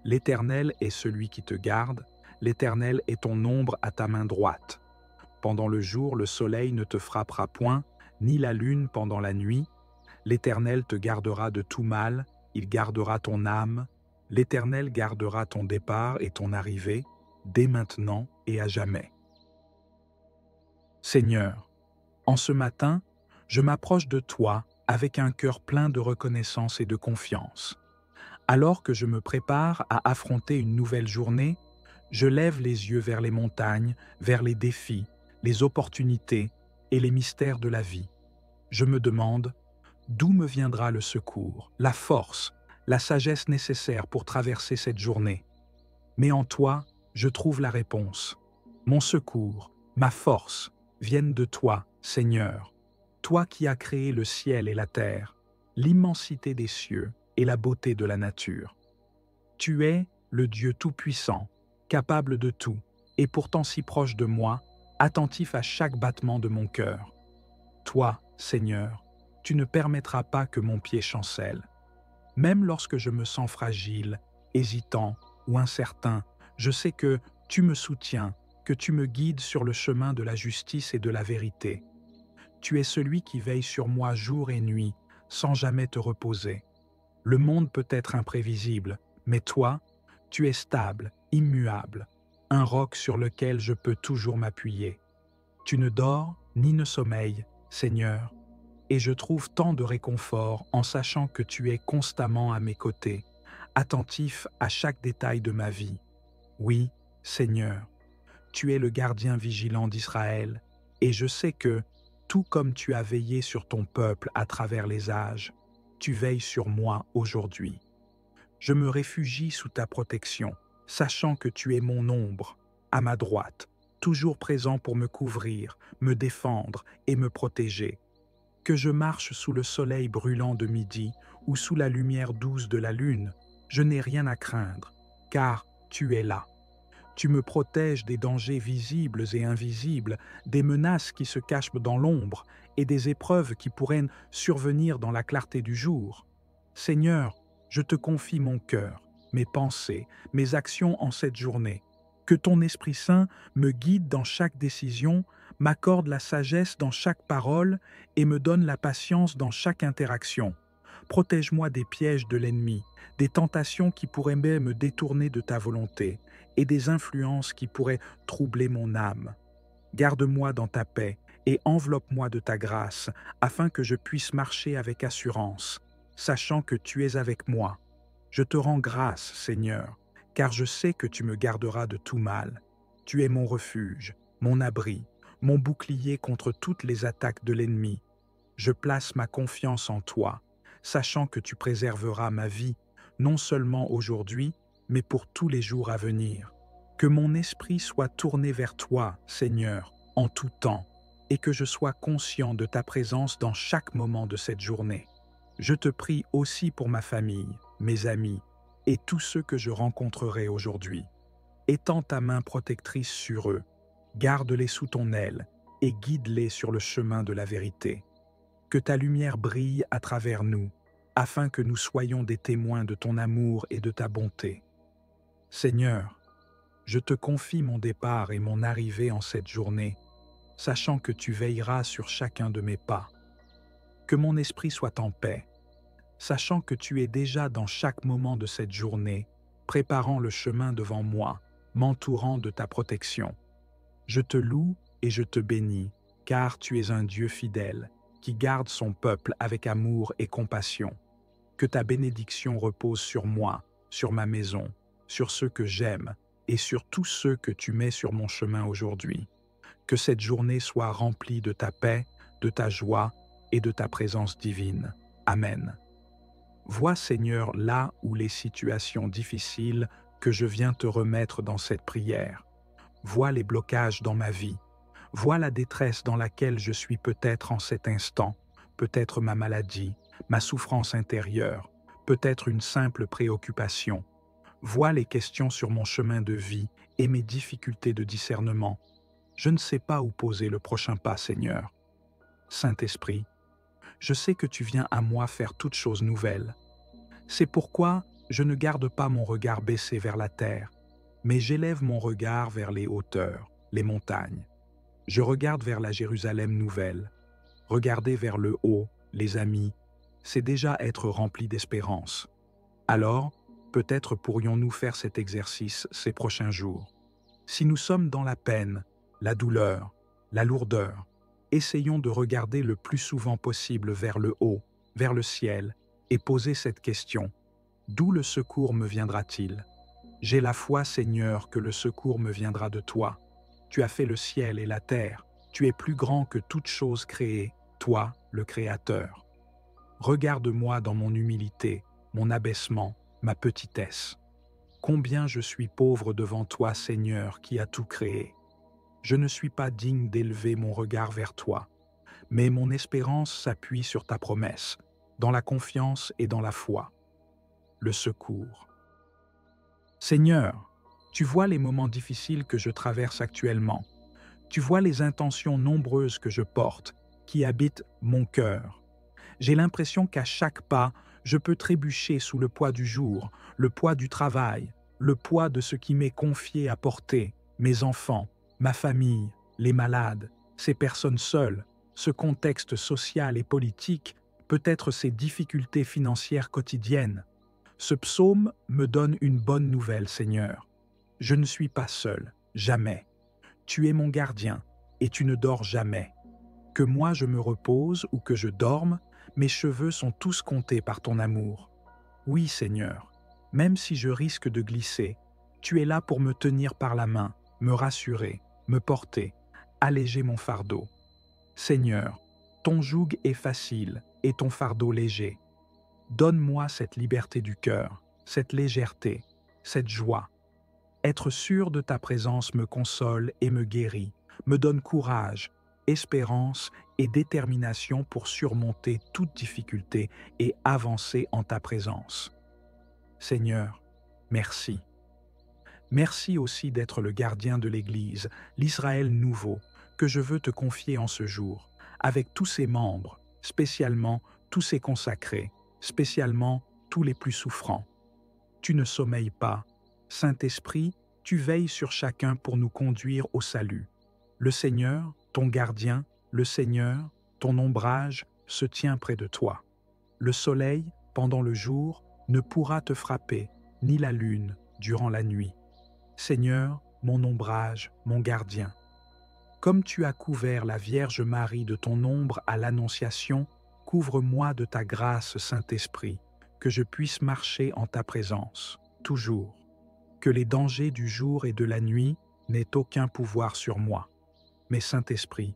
L'Éternel est celui qui te garde, l'Éternel est ton ombre à ta main droite. Pendant le jour, le soleil ne te frappera point, ni la lune pendant la nuit. L'Éternel te gardera de tout mal, il gardera ton âme. L'Éternel gardera ton départ et ton arrivée, dès maintenant et à jamais. Seigneur, en ce matin, je m'approche de toi avec un cœur plein de reconnaissance et de confiance. Alors que je me prépare à affronter une nouvelle journée, je lève les yeux vers les montagnes, vers les défis, les opportunités et les mystères de la vie. Je me demande, d'où me viendra le secours, la force, la sagesse nécessaire pour traverser cette journée? Mais en toi, je trouve la réponse. Mon secours, ma force, viennent de toi, Seigneur. Toi qui as créé le ciel et la terre, l'immensité des cieux et la beauté de la nature. Tu es le Dieu tout-puissant, capable de tout, et pourtant si proche de moi, attentif à chaque battement de mon cœur. Toi, Seigneur, tu ne permettras pas que mon pied chancelle. Même lorsque je me sens fragile, hésitant ou incertain, je sais que tu me soutiens, que tu me guides sur le chemin de la justice et de la vérité. Tu es celui qui veille sur moi jour et nuit, sans jamais te reposer. Le monde peut être imprévisible, mais toi, tu es stable, immuable, un roc sur lequel je peux toujours m'appuyer. Tu ne dors ni ne sommeilles, Seigneur, et je trouve tant de réconfort en sachant que tu es constamment à mes côtés, attentif à chaque détail de ma vie. Oui, Seigneur, tu es le gardien vigilant d'Israël, et je sais que, tout comme tu as veillé sur ton peuple à travers les âges, tu veilles sur moi aujourd'hui. Je me réfugie sous ta protection, sachant que tu es mon ombre, à ma droite, toujours présent pour me couvrir, me défendre et me protéger. Que je marche sous le soleil brûlant de midi ou sous la lumière douce de la lune, je n'ai rien à craindre, car tu es là. Tu me protèges des dangers visibles et invisibles, des menaces qui se cachent dans l'ombre et des épreuves qui pourraient survenir dans la clarté du jour. Seigneur, je te confie mon cœur, mes pensées, mes actions en cette journée. Que ton Esprit Saint me guide dans chaque décision, m'accorde la sagesse dans chaque parole et me donne la patience dans chaque interaction. Protège-moi des pièges de l'ennemi, des tentations qui pourraient me détourner de ta volonté et des influences qui pourraient troubler mon âme. Garde-moi dans ta paix et enveloppe-moi de ta grâce afin que je puisse marcher avec assurance, sachant que tu es avec moi. Je te rends grâce, Seigneur, car je sais que tu me garderas de tout mal. Tu es mon refuge, mon abri, mon bouclier contre toutes les attaques de l'ennemi. Je place ma confiance en toi, sachant que tu préserveras ma vie, non seulement aujourd'hui, mais pour tous les jours à venir. Que mon esprit soit tourné vers toi, Seigneur, en tout temps, et que je sois conscient de ta présence dans chaque moment de cette journée. Je te prie aussi pour ma famille, mes amis, et tous ceux que je rencontrerai aujourd'hui. Étends ta main protectrice sur eux, garde-les sous ton aile, et guide-les sur le chemin de la vérité. Que ta lumière brille à travers nous, afin que nous soyons des témoins de ton amour et de ta bonté. Seigneur, je te confie mon départ et mon arrivée en cette journée, sachant que tu veilleras sur chacun de mes pas. Que mon esprit soit en paix, sachant que tu es déjà dans chaque moment de cette journée, préparant le chemin devant moi, m'entourant de ta protection. Je te loue et je te bénis, car tu es un Dieu fidèle, qui garde son peuple avec amour et compassion. Que ta bénédiction repose sur moi, sur ma maison, sur ceux que j'aime et sur tous ceux que tu mets sur mon chemin aujourd'hui. Que cette journée soit remplie de ta paix, de ta joie et de ta présence divine. Amen. Vois, Seigneur, là où les situations difficiles que je viens te remettre dans cette prière. Vois les blocages dans ma vie. Vois la détresse dans laquelle je suis peut-être en cet instant, peut-être ma maladie, ma souffrance intérieure, peut-être une simple préoccupation. Vois les questions sur mon chemin de vie et mes difficultés de discernement. Je ne sais pas où poser le prochain pas, Seigneur. Saint-Esprit, je sais que tu viens à moi faire toutes choses nouvelles. C'est pourquoi je ne garde pas mon regard baissé vers la terre, mais j'élève mon regard vers les hauteurs, les montagnes. Je regarde vers la Jérusalem nouvelle. Regarder vers le haut, les amis, c'est déjà être rempli d'espérance. Alors, peut-être pourrions-nous faire cet exercice ces prochains jours. Si nous sommes dans la peine, la douleur, la lourdeur, essayons de regarder le plus souvent possible vers le haut, vers le ciel, et poser cette question. D'où le secours me viendra-t-il? J'ai la foi, Seigneur, que le secours me viendra de toi. Tu as fait le ciel et la terre. Tu es plus grand que toute chose créée, toi, le Créateur. Regarde-moi dans mon humilité, mon abaissement, ma petitesse. Combien je suis pauvre devant toi, Seigneur, qui as tout créé. Je ne suis pas digne d'élever mon regard vers toi, mais mon espérance s'appuie sur ta promesse, dans la confiance et dans la foi. Le secours. Seigneur, tu vois les moments difficiles que je traverse actuellement. Tu vois les intentions nombreuses que je porte, qui habitent mon cœur. J'ai l'impression qu'à chaque pas, je peux trébucher sous le poids du jour, le poids du travail, le poids de ce qui m'est confié à porter, mes enfants, ma famille, les malades, ces personnes seules, ce contexte social et politique, peut-être ces difficultés financières quotidiennes. Ce psaume me donne une bonne nouvelle, Seigneur. Je ne suis pas seul, jamais. Tu es mon gardien, et tu ne dors jamais. Que moi je me repose ou que je dorme, mes cheveux sont tous comptés par ton amour. Oui, Seigneur, même si je risque de glisser, tu es là pour me tenir par la main, me rassurer, me porter, alléger mon fardeau. Seigneur, ton joug est facile et ton fardeau léger. Donne-moi cette liberté du cœur, cette légèreté, cette joie. Être sûr de ta présence me console et me guérit, me donne courage, espérance et détermination pour surmonter toute difficulté et avancer en ta présence. Seigneur, merci. Merci aussi d'être le gardien de l'Église, l'Israël nouveau, que je veux te confier en ce jour, avec tous ses membres, spécialement tous ses consacrés, spécialement tous les plus souffrants. Tu ne sommeilles pas. Saint-Esprit, tu veilles sur chacun pour nous conduire au salut. Le Seigneur, ton gardien, le Seigneur, ton ombrage, se tient près de toi. Le soleil, pendant le jour, ne pourra te frapper, ni la lune, durant la nuit. Seigneur, mon ombrage, mon gardien. Comme tu as couvert la Vierge Marie de ton ombre à l'Annonciation, couvre-moi de ta grâce, Saint-Esprit, que je puisse marcher en ta présence, toujours. Que les dangers du jour et de la nuit n'aient aucun pouvoir sur moi. Mais Saint-Esprit,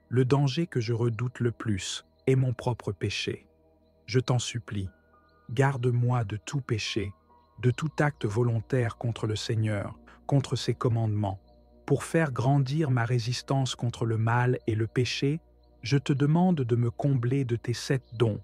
le danger que je redoute le plus est mon propre péché. Je t'en supplie, garde-moi de tout péché, de tout acte volontaire contre le Seigneur, contre ses commandements. Pour faire grandir ma résistance contre le mal et le péché, je te demande de me combler de tes 7 dons,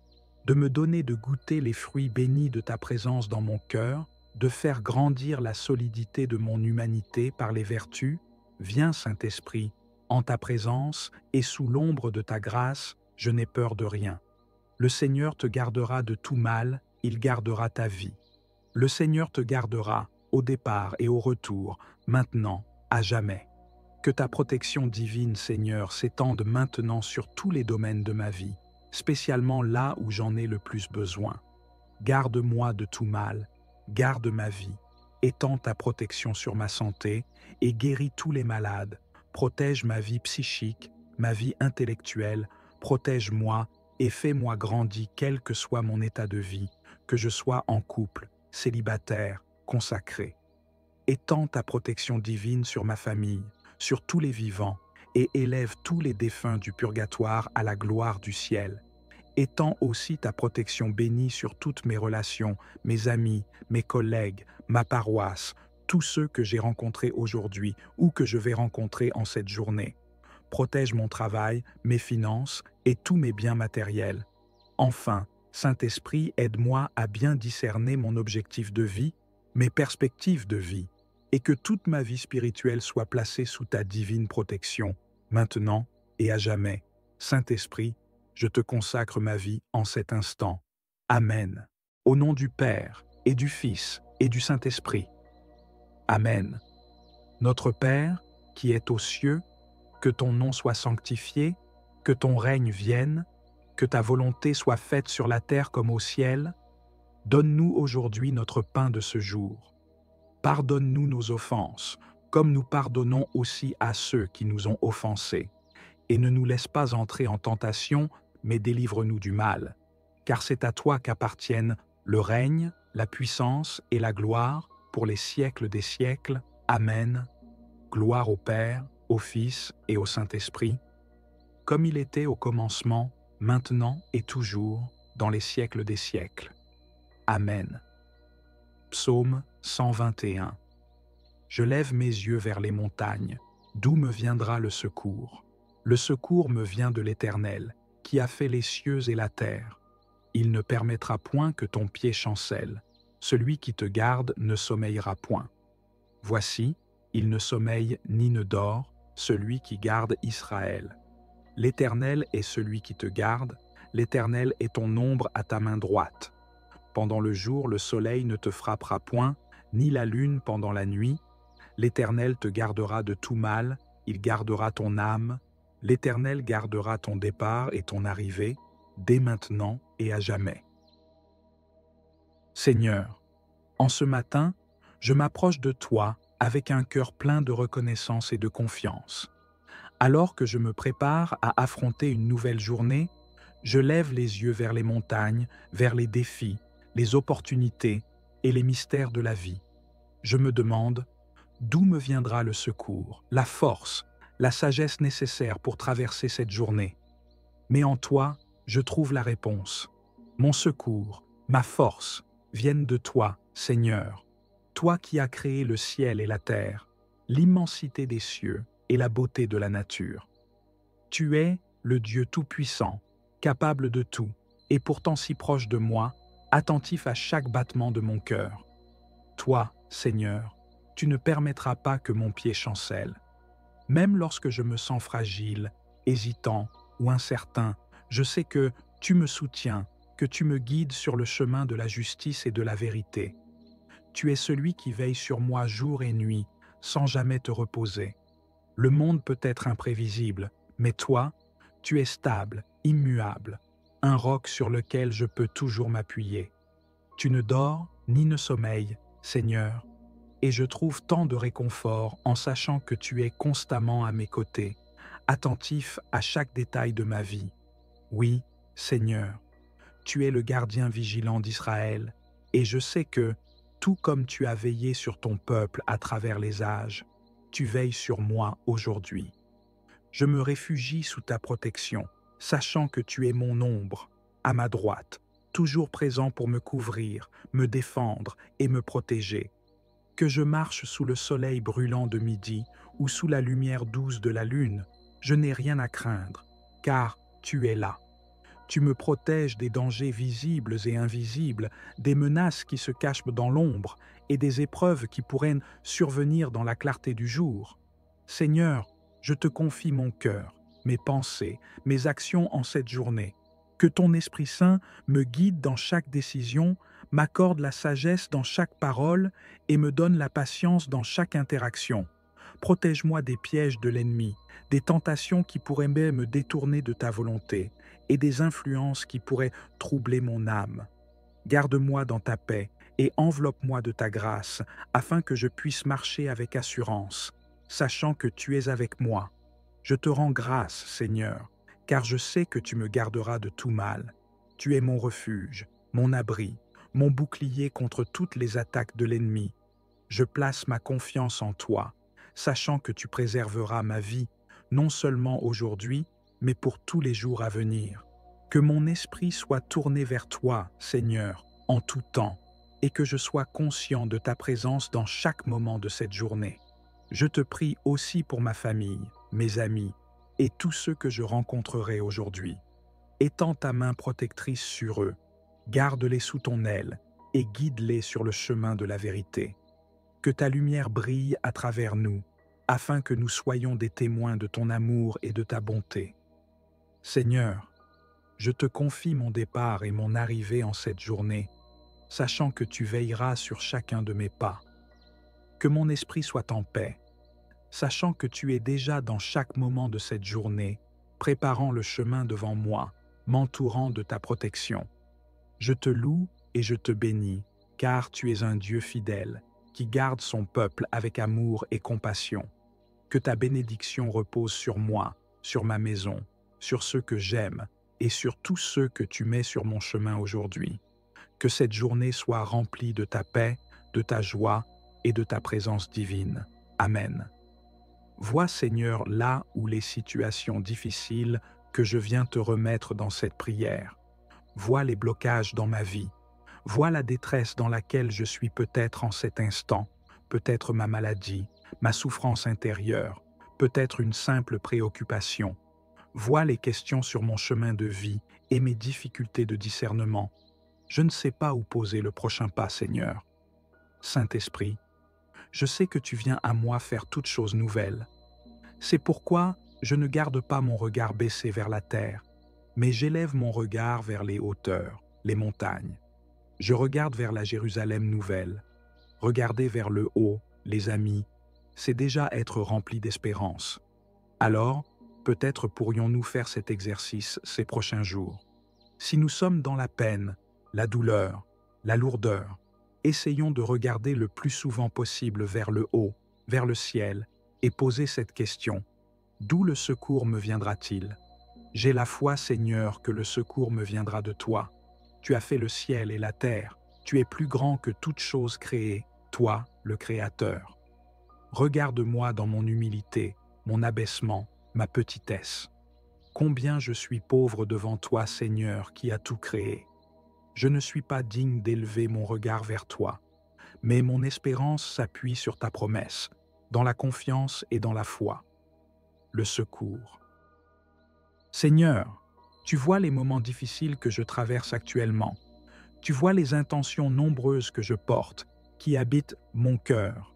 de me donner de goûter les fruits bénis de ta présence dans mon cœur, de faire grandir la solidité de mon humanité par les vertus. Viens, Saint-Esprit, en ta présence et sous l'ombre de ta grâce, je n'ai peur de rien. Le Seigneur te gardera de tout mal, il gardera ta vie. Le Seigneur te gardera au départ et au retour, maintenant, à jamais. Que ta protection divine, Seigneur, s'étende maintenant sur tous les domaines de ma vie, spécialement là où j'en ai le plus besoin. Garde-moi de tout mal, garde ma vie, étends ta protection sur ma santé et guéris tous les malades. Protège ma vie psychique, ma vie intellectuelle, protège-moi et fais-moi grandir quel que soit mon état de vie, que je sois en couple, célibataire, consacré. Étends ta protection divine sur ma famille, sur tous les vivants, et élève tous les défunts du purgatoire à la gloire du ciel. Étends aussi ta protection bénie sur toutes mes relations, mes amis, mes collègues, ma paroisse, tous ceux que j'ai rencontrés aujourd'hui ou que je vais rencontrer en cette journée. protège mon travail, mes finances et tous mes biens matériels. Enfin, Saint-Esprit, aide-moi à bien discerner mon objectif de vie, mes perspectives de vie, et que toute ma vie spirituelle soit placée sous ta divine protection, maintenant et à jamais. Saint-Esprit, je te consacre ma vie en cet instant. Amen. Au nom du Père, et du Fils, et du Saint-Esprit. Amen. Notre Père, qui es aux cieux, que ton nom soit sanctifié, que ton règne vienne, que ta volonté soit faite sur la terre comme au ciel. Donne-nous aujourd'hui notre pain de ce jour. Pardonne-nous nos offenses, comme nous pardonnons aussi à ceux qui nous ont offensés. Et ne nous laisse pas entrer en tentation, mais délivre-nous du mal. Car c'est à toi qu'appartiennent le règne, la puissance et la gloire pour les siècles des siècles. Amen. Gloire au Père, au Fils et au Saint-Esprit, comme il était au commencement, maintenant et toujours, dans les siècles des siècles. Amen. Psaume 121. Je lève mes yeux vers les montagnes, d'où me viendra le secours. Le secours me vient de l'Éternel, qui a fait les cieux et la terre. Il ne permettra point que ton pied chancelle. Celui qui te garde ne sommeillera point. Voici, il ne sommeille ni ne dort, celui qui garde Israël. L'Éternel est celui qui te garde, l'Éternel est ton ombre à ta main droite. Pendant le jour, le soleil ne te frappera point, ni la lune pendant la nuit. L'Éternel te gardera de tout mal, il gardera ton âme. L'Éternel gardera ton départ et ton arrivée, dès maintenant et à jamais. Seigneur, en ce matin, je m'approche de toi avec un cœur plein de reconnaissance et de confiance. Alors que je me prépare à affronter une nouvelle journée, je lève les yeux vers les montagnes, vers les défis, les opportunités et les mystères de la vie. Je me demande, d'où me viendra le secours, la force, la sagesse nécessaire pour traverser cette journée? Mais en toi, je trouve la réponse. Mon secours, ma force, viennent de toi, Seigneur. Toi qui as créé le ciel et la terre, l'immensité des cieux et la beauté de la nature. Tu es le Dieu tout-puissant, capable de tout, et pourtant si proche de moi, attentif à chaque battement de mon cœur. Toi, Seigneur, tu ne permettras pas que mon pied chancelle. Même lorsque je me sens fragile, hésitant ou incertain, je sais que tu me soutiens, que tu me guides sur le chemin de la justice et de la vérité. Tu es celui qui veille sur moi jour et nuit, sans jamais te reposer. Le monde peut être imprévisible, mais toi, tu es stable, immuable, un roc sur lequel je peux toujours m'appuyer. Tu ne dors ni ne sommeilles, Seigneur, et je trouve tant de réconfort en sachant que tu es constamment à mes côtés, attentif à chaque détail de ma vie. Oui, Seigneur, tu es le gardien vigilant d'Israël, et je sais que, tout comme tu as veillé sur ton peuple à travers les âges, tu veilles sur moi aujourd'hui. Je me réfugie sous ta protection, sachant que tu es mon ombre, à ma droite, toujours présent pour me couvrir, me défendre et me protéger. Que je marche sous le soleil brûlant de midi ou sous la lumière douce de la lune, je n'ai rien à craindre, car tu es là. Tu me protèges des dangers visibles et invisibles, des menaces qui se cachent dans l'ombre et des épreuves qui pourraient survenir dans la clarté du jour. Seigneur, je te confie mon cœur, mes pensées, mes actions en cette journée. Que ton Esprit Saint me guide dans chaque décision, m'accorde la sagesse dans chaque parole et me donne la patience dans chaque interaction. Protège-moi des pièges de l'ennemi, des tentations qui pourraient me détourner de ta volonté et des influences qui pourraient troubler mon âme. Garde-moi dans ta paix et enveloppe-moi de ta grâce afin que je puisse marcher avec assurance, sachant que tu es avec moi. Je te rends grâce, Seigneur, car je sais que tu me garderas de tout mal. Tu es mon refuge, mon abri, mon bouclier contre toutes les attaques de l'ennemi. Je place ma confiance en toi, sachant que tu préserveras ma vie, non seulement aujourd'hui, mais pour tous les jours à venir. Que mon esprit soit tourné vers toi, Seigneur, en tout temps, et que je sois conscient de ta présence dans chaque moment de cette journée. Je te prie aussi pour ma famille, mes amis, et tous ceux que je rencontrerai aujourd'hui. Étends ta main protectrice sur eux, garde-les sous ton aile et guide-les sur le chemin de la vérité. Que ta lumière brille à travers nous, afin que nous soyons des témoins de ton amour et de ta bonté. Seigneur, je te confie mon départ et mon arrivée en cette journée, sachant que tu veilleras sur chacun de mes pas. Que mon esprit soit en paix, sachant que tu es déjà dans chaque moment de cette journée, préparant le chemin devant moi, m'entourant de ta protection. Je te loue et je te bénis, car tu es un Dieu fidèle, qui garde son peuple avec amour et compassion. Que ta bénédiction repose sur moi, sur ma maison, sur ceux que j'aime et sur tous ceux que tu mets sur mon chemin aujourd'hui. Que cette journée soit remplie de ta paix, de ta joie et de ta présence divine. Amen. Vois, Seigneur, là où les situations difficiles que je viens te remettre dans cette prière. Vois les blocages dans ma vie. Vois la détresse dans laquelle je suis peut-être en cet instant, peut-être ma maladie, ma souffrance intérieure, peut-être une simple préoccupation. Vois les questions sur mon chemin de vie et mes difficultés de discernement. Je ne sais pas où poser le prochain pas, Seigneur. Saint-Esprit, je sais que tu viens à moi faire toutes choses nouvelles. C'est pourquoi je ne garde pas mon regard baissé vers la terre, mais j'élève mon regard vers les hauteurs, les montagnes. Je regarde vers la Jérusalem nouvelle. Regarder vers le haut, les amis, c'est déjà être rempli d'espérance. Alors, peut-être pourrions-nous faire cet exercice ces prochains jours. Si nous sommes dans la peine, la douleur, la lourdeur, essayons de regarder le plus souvent possible vers le haut, vers le ciel, et poser cette question. D'où le secours me viendra-t-il? J'ai la foi, Seigneur, que le secours me viendra de toi. Tu as fait le ciel et la terre. Tu es plus grand que toute chose créée, toi, le Créateur. Regarde-moi dans mon humilité, mon abaissement, ma petitesse. Combien je suis pauvre devant toi, Seigneur, qui as tout créé. Je ne suis pas digne d'élever mon regard vers toi, mais mon espérance s'appuie sur ta promesse, dans la confiance et dans la foi. Le secours. Seigneur, tu vois les moments difficiles que je traverse actuellement. Tu vois les intentions nombreuses que je porte, qui habitent mon cœur.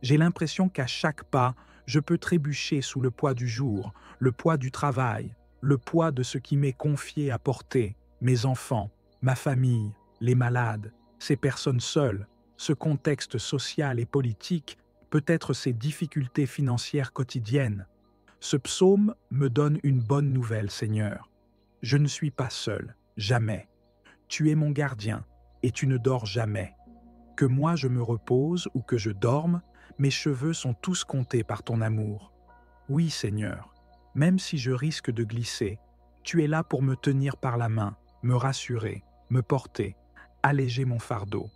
J'ai l'impression qu'à chaque pas, je peux trébucher sous le poids du jour, le poids du travail, le poids de ce qui m'est confié à porter, mes enfants, ma famille, les malades, ces personnes seules, ce contexte social et politique, peut-être ces difficultés financières quotidiennes. Ce psaume me donne une bonne nouvelle, Seigneur. Je ne suis pas seul, jamais. Tu es mon gardien, et tu ne dors jamais. Que moi je me repose ou que je dorme, mes cheveux sont tous comptés par ton amour. Oui, Seigneur, même si je risque de glisser, tu es là pour me tenir par la main, me rassurer, me porter, alléger mon fardeau.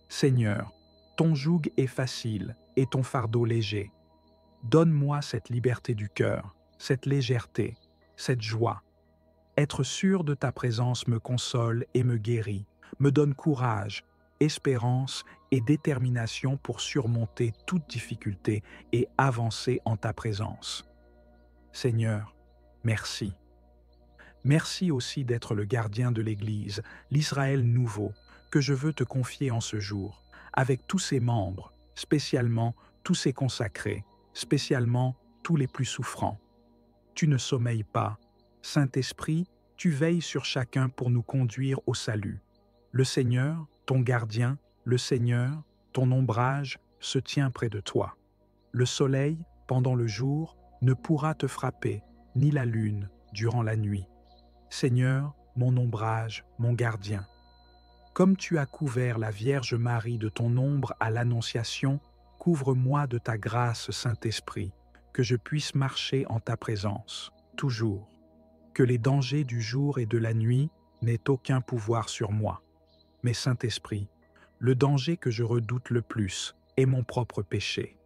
Seigneur, ton joug est facile et ton fardeau léger. Donne-moi cette liberté du cœur, cette légèreté, cette joie. Être sûr de ta présence me console et me guérit, me donne courage, espérance et détermination pour surmonter toute difficulté et avancer en ta présence. Seigneur, merci. Merci aussi d'être le gardien de l'Église, l'Israël nouveau, que je veux te confier en ce jour, avec tous ses membres, spécialement tous ses consacrés, spécialement tous les plus souffrants. Tu ne sommeilles pas. Saint-Esprit, tu veilles sur chacun pour nous conduire au salut. Le Seigneur, ton gardien, le Seigneur, ton ombrage, se tient près de toi. Le soleil, pendant le jour, ne pourra te frapper, ni la lune, durant la nuit. Seigneur, mon ombrage, mon gardien. Comme tu as couvert la Vierge Marie de ton ombre à l'Annonciation, couvre-moi de ta grâce, Saint-Esprit, que je puisse marcher en ta présence, toujours. Que les dangers du jour et de la nuit n'aient aucun pouvoir sur moi. Mais Saint-Esprit, le danger que je redoute le plus est mon propre péché.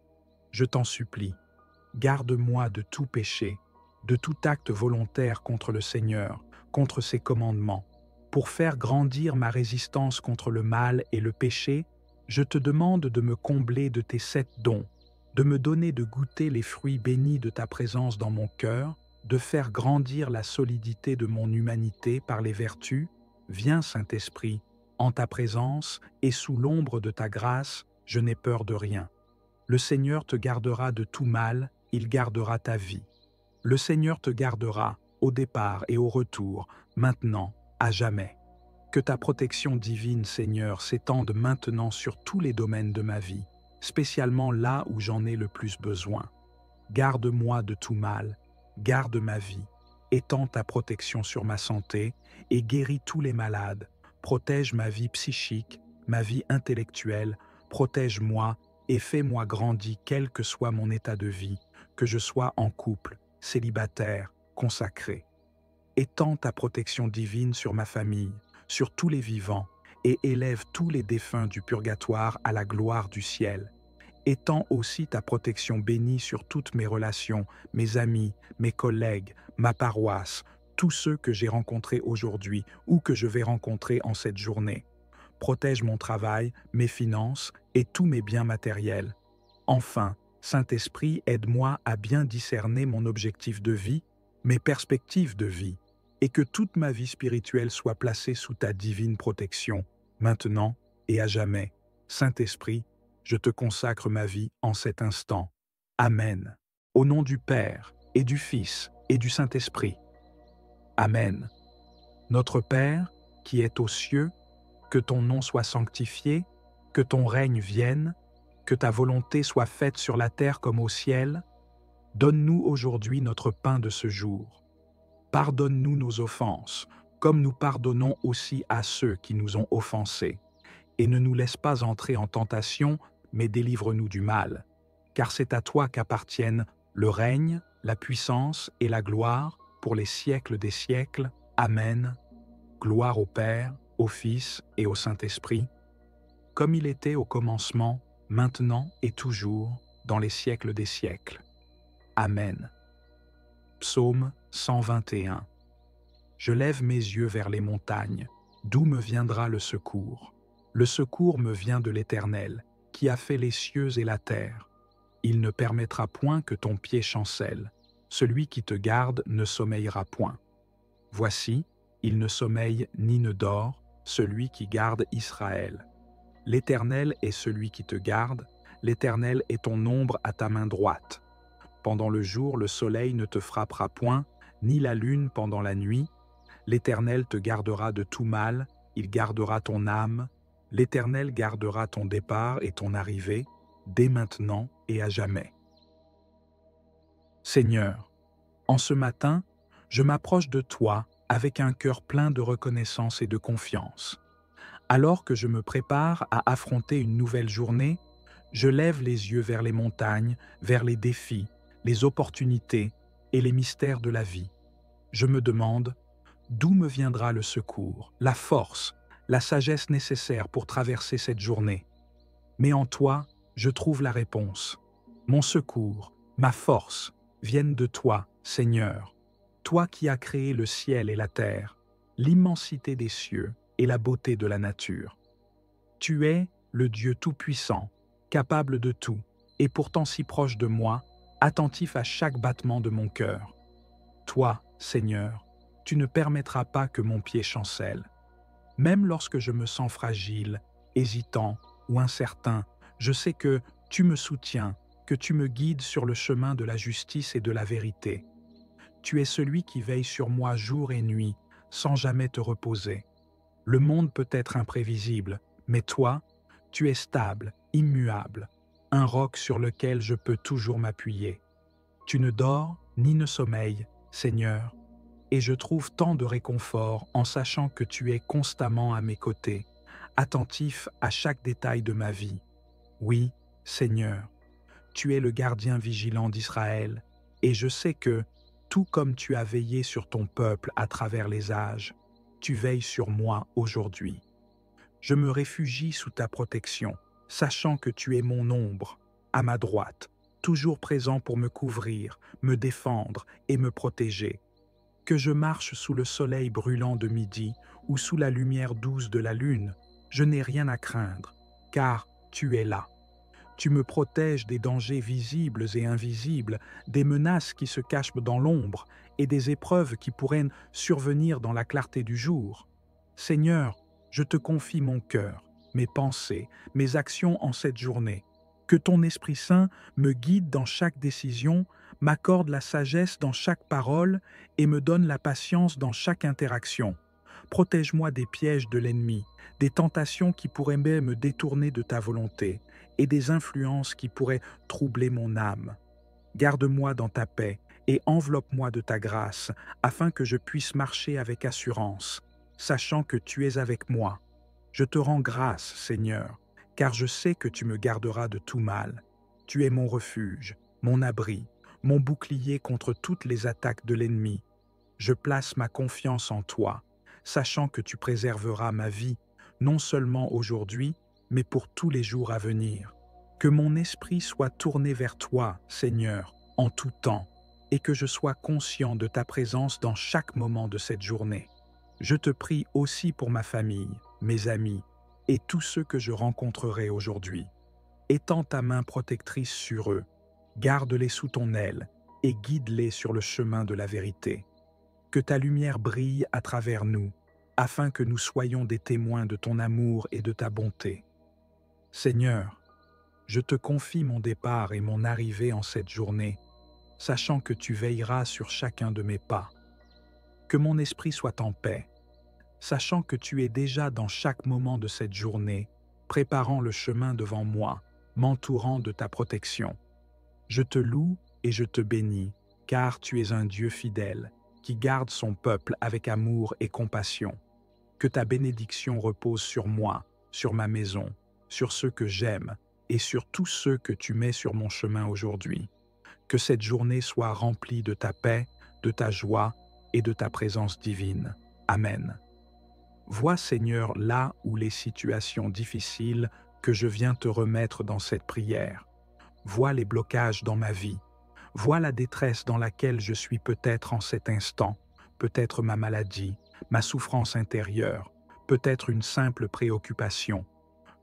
Je t'en supplie, garde-moi de tout péché, de tout acte volontaire contre le Seigneur, contre ses commandements. Pour faire grandir ma résistance contre le mal et le péché, je te demande de me combler de tes 7 dons, de me donner de goûter les fruits bénis de ta présence dans mon cœur, de faire grandir la solidité de mon humanité par les vertus. Viens, Saint-Esprit, en ta présence et sous l'ombre de ta grâce, je n'ai peur de rien. Le Seigneur te gardera de tout mal, il gardera ta vie. Le Seigneur te gardera au départ et au retour, maintenant, à jamais. Que ta protection divine, Seigneur, s'étende maintenant sur tous les domaines de ma vie, spécialement là où j'en ai le plus besoin. Garde-moi de tout mal, garde ma vie, étends ta protection sur ma santé et guéris tous les malades. Protège ma vie psychique, ma vie intellectuelle, protège-moi et fais-moi grandir quel que soit mon état de vie, que je sois en couple, célibataire, consacré. Étends ta protection divine sur ma famille, sur tous les vivants, et élève tous les défunts du purgatoire à la gloire du ciel. Étends aussi ta protection bénie sur toutes mes relations, mes amis, mes collègues, ma paroisse, tous ceux que j'ai rencontrés aujourd'hui ou que je vais rencontrer en cette journée. Protège mon travail, mes finances et tous mes biens matériels. Enfin, Saint-Esprit, aide-moi à bien discerner mon objectif de vie, mes perspectives de vie, et que toute ma vie spirituelle soit placée sous ta divine protection, maintenant et à jamais. Saint-Esprit, je te consacre ma vie en cet instant. Amen. Au nom du Père, et du Fils, et du Saint-Esprit. Amen. Notre Père, qui es aux cieux, que ton nom soit sanctifié, que ton règne vienne, que ta volonté soit faite sur la terre comme au ciel. Donne-nous aujourd'hui notre pain de ce jour. Pardonne-nous nos offenses, comme nous pardonnons aussi à ceux qui nous ont offensés. Et ne nous laisse pas entrer en tentation, mais délivre-nous du mal. Car c'est à toi qu'appartiennent le règne, la puissance et la gloire pour les siècles des siècles. Amen. Gloire au Père, au Fils et au Saint-Esprit, comme il était au commencement, maintenant et toujours, dans les siècles des siècles. Amen. Psaume 121. Je lève mes yeux vers les montagnes, d'où me viendra le secours? Le secours me vient de l'Éternel, qui a fait les cieux et la terre. Il ne permettra point que ton pied chancelle. Celui qui te garde ne sommeillera point. Voici, il ne sommeille ni ne dort, celui qui garde Israël. L'Éternel est celui qui te garde, l'Éternel est ton ombre à ta main droite. Pendant le jour, le soleil ne te frappera point, ni la lune pendant la nuit. L'Éternel te gardera de tout mal, il gardera ton âme. L'Éternel gardera ton départ et ton arrivée, dès maintenant et à jamais. Seigneur, en ce matin, je m'approche de toi avec un cœur plein de reconnaissance et de confiance. Alors que je me prépare à affronter une nouvelle journée, je lève les yeux vers les montagnes, vers les défis, les opportunités et les mystères de la vie. Je me demande, d'où me viendra le secours, la force, la sagesse nécessaire pour traverser cette journée? Mais en toi, je trouve la réponse. Mon secours, ma force, viennent de toi, Seigneur. Toi qui as créé le ciel et la terre, l'immensité des cieux et la beauté de la nature. Tu es le Dieu tout-puissant, capable de tout, et pourtant si proche de moi, attentif à chaque battement de mon cœur. Toi, Seigneur, tu ne permettras pas que mon pied chancelle. Même lorsque je me sens fragile, hésitant ou incertain, je sais que tu me soutiens, que tu me guides sur le chemin de la justice et de la vérité. Tu es celui qui veille sur moi jour et nuit, sans jamais te reposer. Le monde peut être imprévisible, mais toi, tu es stable, immuable, un roc sur lequel je peux toujours m'appuyer. Tu ne dors ni ne sommeilles, Seigneur, et je trouve tant de réconfort en sachant que tu es constamment à mes côtés, attentif à chaque détail de ma vie. Oui, Seigneur, tu es le gardien vigilant d'Israël, et je sais que, tout comme tu as veillé sur ton peuple à travers les âges, tu veilles sur moi aujourd'hui. Je me réfugie sous ta protection, sachant que tu es mon ombre, à ma droite, toujours présent pour me couvrir, me défendre et me protéger. Que je marche sous le soleil brûlant de midi ou sous la lumière douce de la lune, je n'ai rien à craindre, car tu es là. Tu me protèges des dangers visibles et invisibles, des menaces qui se cachent dans l'ombre et des épreuves qui pourraient survenir dans la clarté du jour. Seigneur, je te confie mon cœur, mes pensées, mes actions en cette journée. Que ton Esprit Saint me guide dans chaque décision, m'accorde la sagesse dans chaque parole et me donne la patience dans chaque interaction. Protège-moi des pièges de l'ennemi, des tentations qui pourraient me détourner de ta volonté et des influences qui pourraient troubler mon âme. Garde-moi dans ta paix et enveloppe-moi de ta grâce afin que je puisse marcher avec assurance, sachant que tu es avec moi. Je te rends grâce, Seigneur, car je sais que tu me garderas de tout mal. Tu es mon refuge, mon abri, mon bouclier contre toutes les attaques de l'ennemi. Je place ma confiance en toi, sachant que tu préserveras ma vie, non seulement aujourd'hui, mais pour tous les jours à venir. Que mon esprit soit tourné vers toi, Seigneur, en tout temps, et que je sois conscient de ta présence dans chaque moment de cette journée. Je te prie aussi pour ma famille, mes amis, et tous ceux que je rencontrerai aujourd'hui. Étends ta main protectrice sur eux, garde-les sous ton aile et guide-les sur le chemin de la vérité. Que ta lumière brille à travers nous, afin que nous soyons des témoins de ton amour et de ta bonté. Seigneur, je te confie mon départ et mon arrivée en cette journée, sachant que tu veilleras sur chacun de mes pas. Que mon esprit soit en paix, sachant que tu es déjà dans chaque moment de cette journée, préparant le chemin devant moi, m'entourant de ta protection. Je te loue et je te bénis, car tu es un Dieu fidèle, qui garde son peuple avec amour et compassion. Que ta bénédiction repose sur moi, sur ma maison, sur ceux que j'aime et sur tous ceux que tu mets sur mon chemin aujourd'hui. Que cette journée soit remplie de ta paix, de ta joie et de ta présence divine. Amen. Vois, Seigneur, là où les situations difficiles que je viens te remettre dans cette prière. Vois les blocages dans ma vie. Vois la détresse dans laquelle je suis peut-être en cet instant, peut-être ma maladie, ma souffrance intérieure, peut-être une simple préoccupation.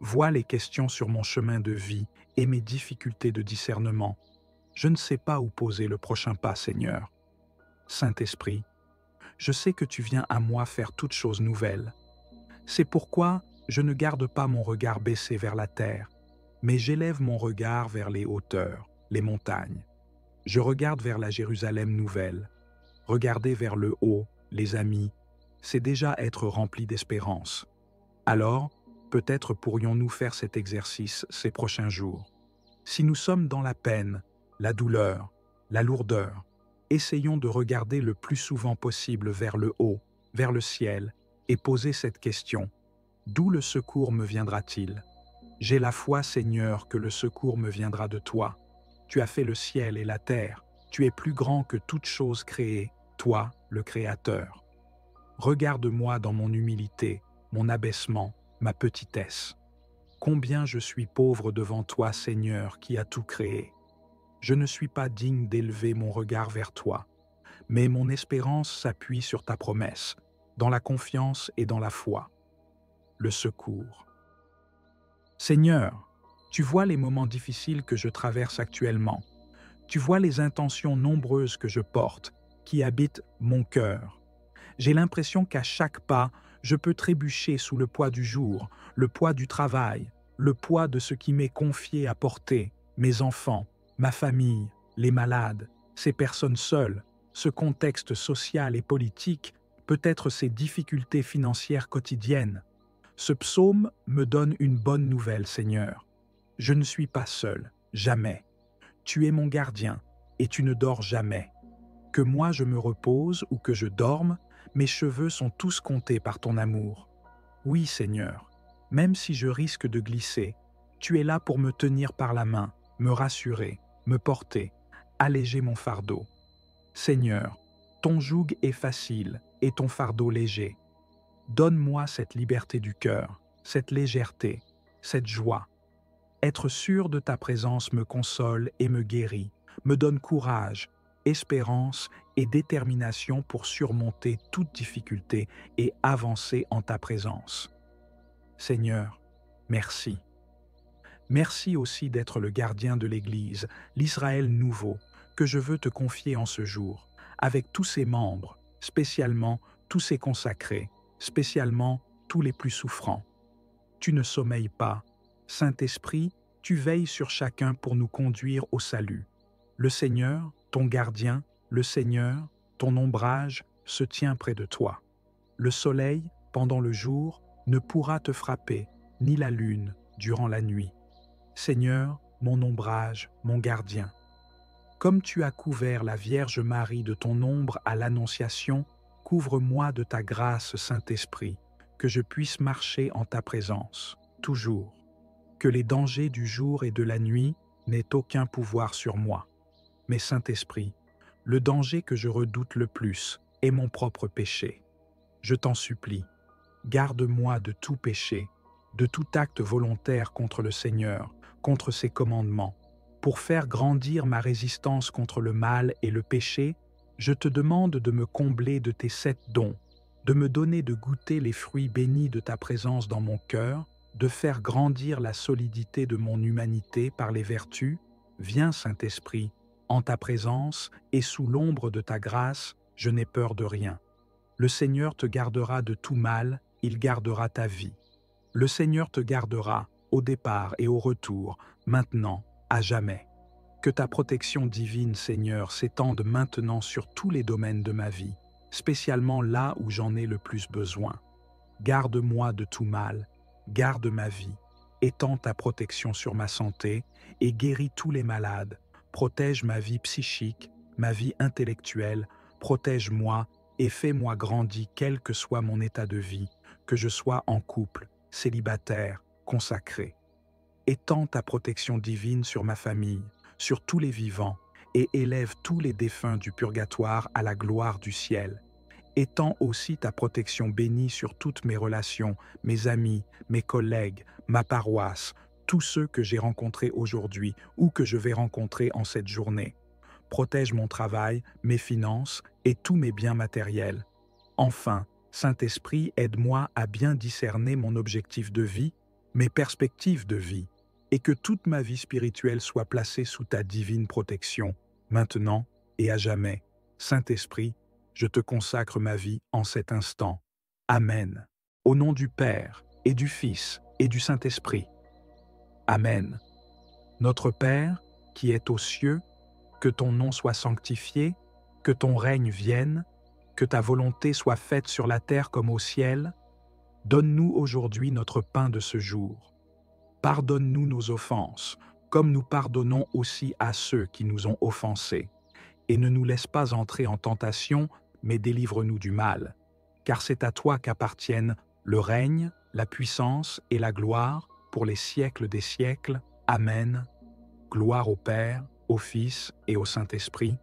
Vois les questions sur mon chemin de vie et mes difficultés de discernement. Je ne sais pas où poser le prochain pas, Seigneur. Saint-Esprit, je sais que tu viens à moi faire toutes choses nouvelles. C'est pourquoi je ne garde pas mon regard baissé vers la terre, mais j'élève mon regard vers les hauteurs, les montagnes. Je regarde vers la Jérusalem nouvelle. Regarder vers le haut, les amis, c'est déjà être rempli d'espérance. Alors, peut-être pourrions-nous faire cet exercice ces prochains jours. Si nous sommes dans la peine, la douleur, la lourdeur, essayons de regarder le plus souvent possible vers le haut, vers le ciel, et poser cette question. D'où le secours me viendra-t-il? J'ai la foi, Seigneur, que le secours me viendra de toi. Tu as fait le ciel et la terre. Tu es plus grand que toute chose créée, toi, le Créateur. Regarde-moi dans mon humilité, mon abaissement, ma petitesse. Combien je suis pauvre devant toi, Seigneur, qui as tout créé. Je ne suis pas digne d'élever mon regard vers toi, mais mon espérance s'appuie sur ta promesse, dans la confiance et dans la foi. Le secours. Seigneur, tu vois les moments difficiles que je traverse actuellement. Tu vois les intentions nombreuses que je porte, qui habitent mon cœur. J'ai l'impression qu'à chaque pas, je peux trébucher sous le poids du jour, le poids du travail, le poids de ce qui m'est confié à porter, mes enfants, ma famille, les malades, ces personnes seules, ce contexte social et politique, peut-être ces difficultés financières quotidiennes. Ce psaume me donne une bonne nouvelle, Seigneur. Je ne suis pas seul, jamais. Tu es mon gardien, et tu ne dors jamais. Que moi je me repose ou que je dorme, mes cheveux sont tous comptés par ton amour. Oui, Seigneur, même si je risque de glisser, tu es là pour me tenir par la main, me rassurer, me porter, alléger mon fardeau. Seigneur, ton joug est facile et ton fardeau léger. Donne-moi cette liberté du cœur, cette légèreté, cette joie. Être sûr de ta présence me console et me guérit, me donne courage, espérance et détermination pour surmonter toute difficulté et avancer en ta présence. Seigneur, merci. Merci aussi d'être le gardien de l'Église, l'Israël nouveau, que je veux te confier en ce jour, avec tous ses membres, spécialement tous ses consacrés, spécialement tous les plus souffrants. Tu ne sommeilles pas. Saint-Esprit, tu veilles sur chacun pour nous conduire au salut. Le Seigneur, ton gardien, le Seigneur, ton ombrage, se tient près de toi. Le soleil, pendant le jour, ne pourra te frapper, ni la lune durant la nuit. Seigneur, mon ombrage, mon gardien. Comme tu as couvert la Vierge Marie de ton ombre à l'Annonciation, couvre-moi de ta grâce, Saint-Esprit, que je puisse marcher en ta présence, toujours. Que les dangers du jour et de la nuit n'aient aucun pouvoir sur moi. Mais Saint-Esprit, le danger que je redoute le plus est mon propre péché. Je t'en supplie, garde-moi de tout péché, de tout acte volontaire contre le Seigneur, contre ses commandements. Pour faire grandir ma résistance contre le mal et le péché, je te demande de me combler de tes 7 dons, de me donner de goûter les fruits bénis de ta présence dans mon cœur, de faire grandir la solidité de mon humanité par les vertus. Viens, Saint-Esprit, en ta présence et sous l'ombre de ta grâce, je n'ai peur de rien. Le Seigneur te gardera de tout mal, il gardera ta vie. Le Seigneur te gardera au départ et au retour, maintenant, à jamais. Que ta protection divine, Seigneur, s'étende maintenant sur tous les domaines de ma vie, spécialement là où j'en ai le plus besoin. Garde-moi de tout mal, garde ma vie, étends ta protection sur ma santé et guéris tous les malades. Protège ma vie psychique, ma vie intellectuelle, protège-moi et fais-moi grandir quel que soit mon état de vie, que je sois en couple, célibataire, consacré. Étends ta protection divine sur ma famille, sur tous les vivants, et élève tous les défunts du purgatoire à la gloire du ciel. Étends aussi ta protection bénie sur toutes mes relations, mes amis, mes collègues, ma paroisse, tous ceux que j'ai rencontrés aujourd'hui ou que je vais rencontrer en cette journée. Protège mon travail, mes finances et tous mes biens matériels. Enfin, Saint-Esprit, aide-moi à bien discerner mon objectif de vie, mes perspectives de vie, et que toute ma vie spirituelle soit placée sous ta divine protection, maintenant et à jamais. Saint-Esprit, je te consacre ma vie en cet instant. Amen. Au nom du Père, et du Fils, et du Saint-Esprit. Amen. Notre Père, qui es aux cieux, que ton nom soit sanctifié, que ton règne vienne, que ta volonté soit faite sur la terre comme au ciel. Donne-nous aujourd'hui notre pain de ce jour. Pardonne-nous nos offenses, comme nous pardonnons aussi à ceux qui nous ont offensés. Et ne nous laisse pas entrer en tentation, mais délivre-nous du mal. Car c'est à toi qu'appartiennent le règne, la puissance et la gloire pour les siècles des siècles. Amen. Gloire au Père, au Fils et au Saint-Esprit,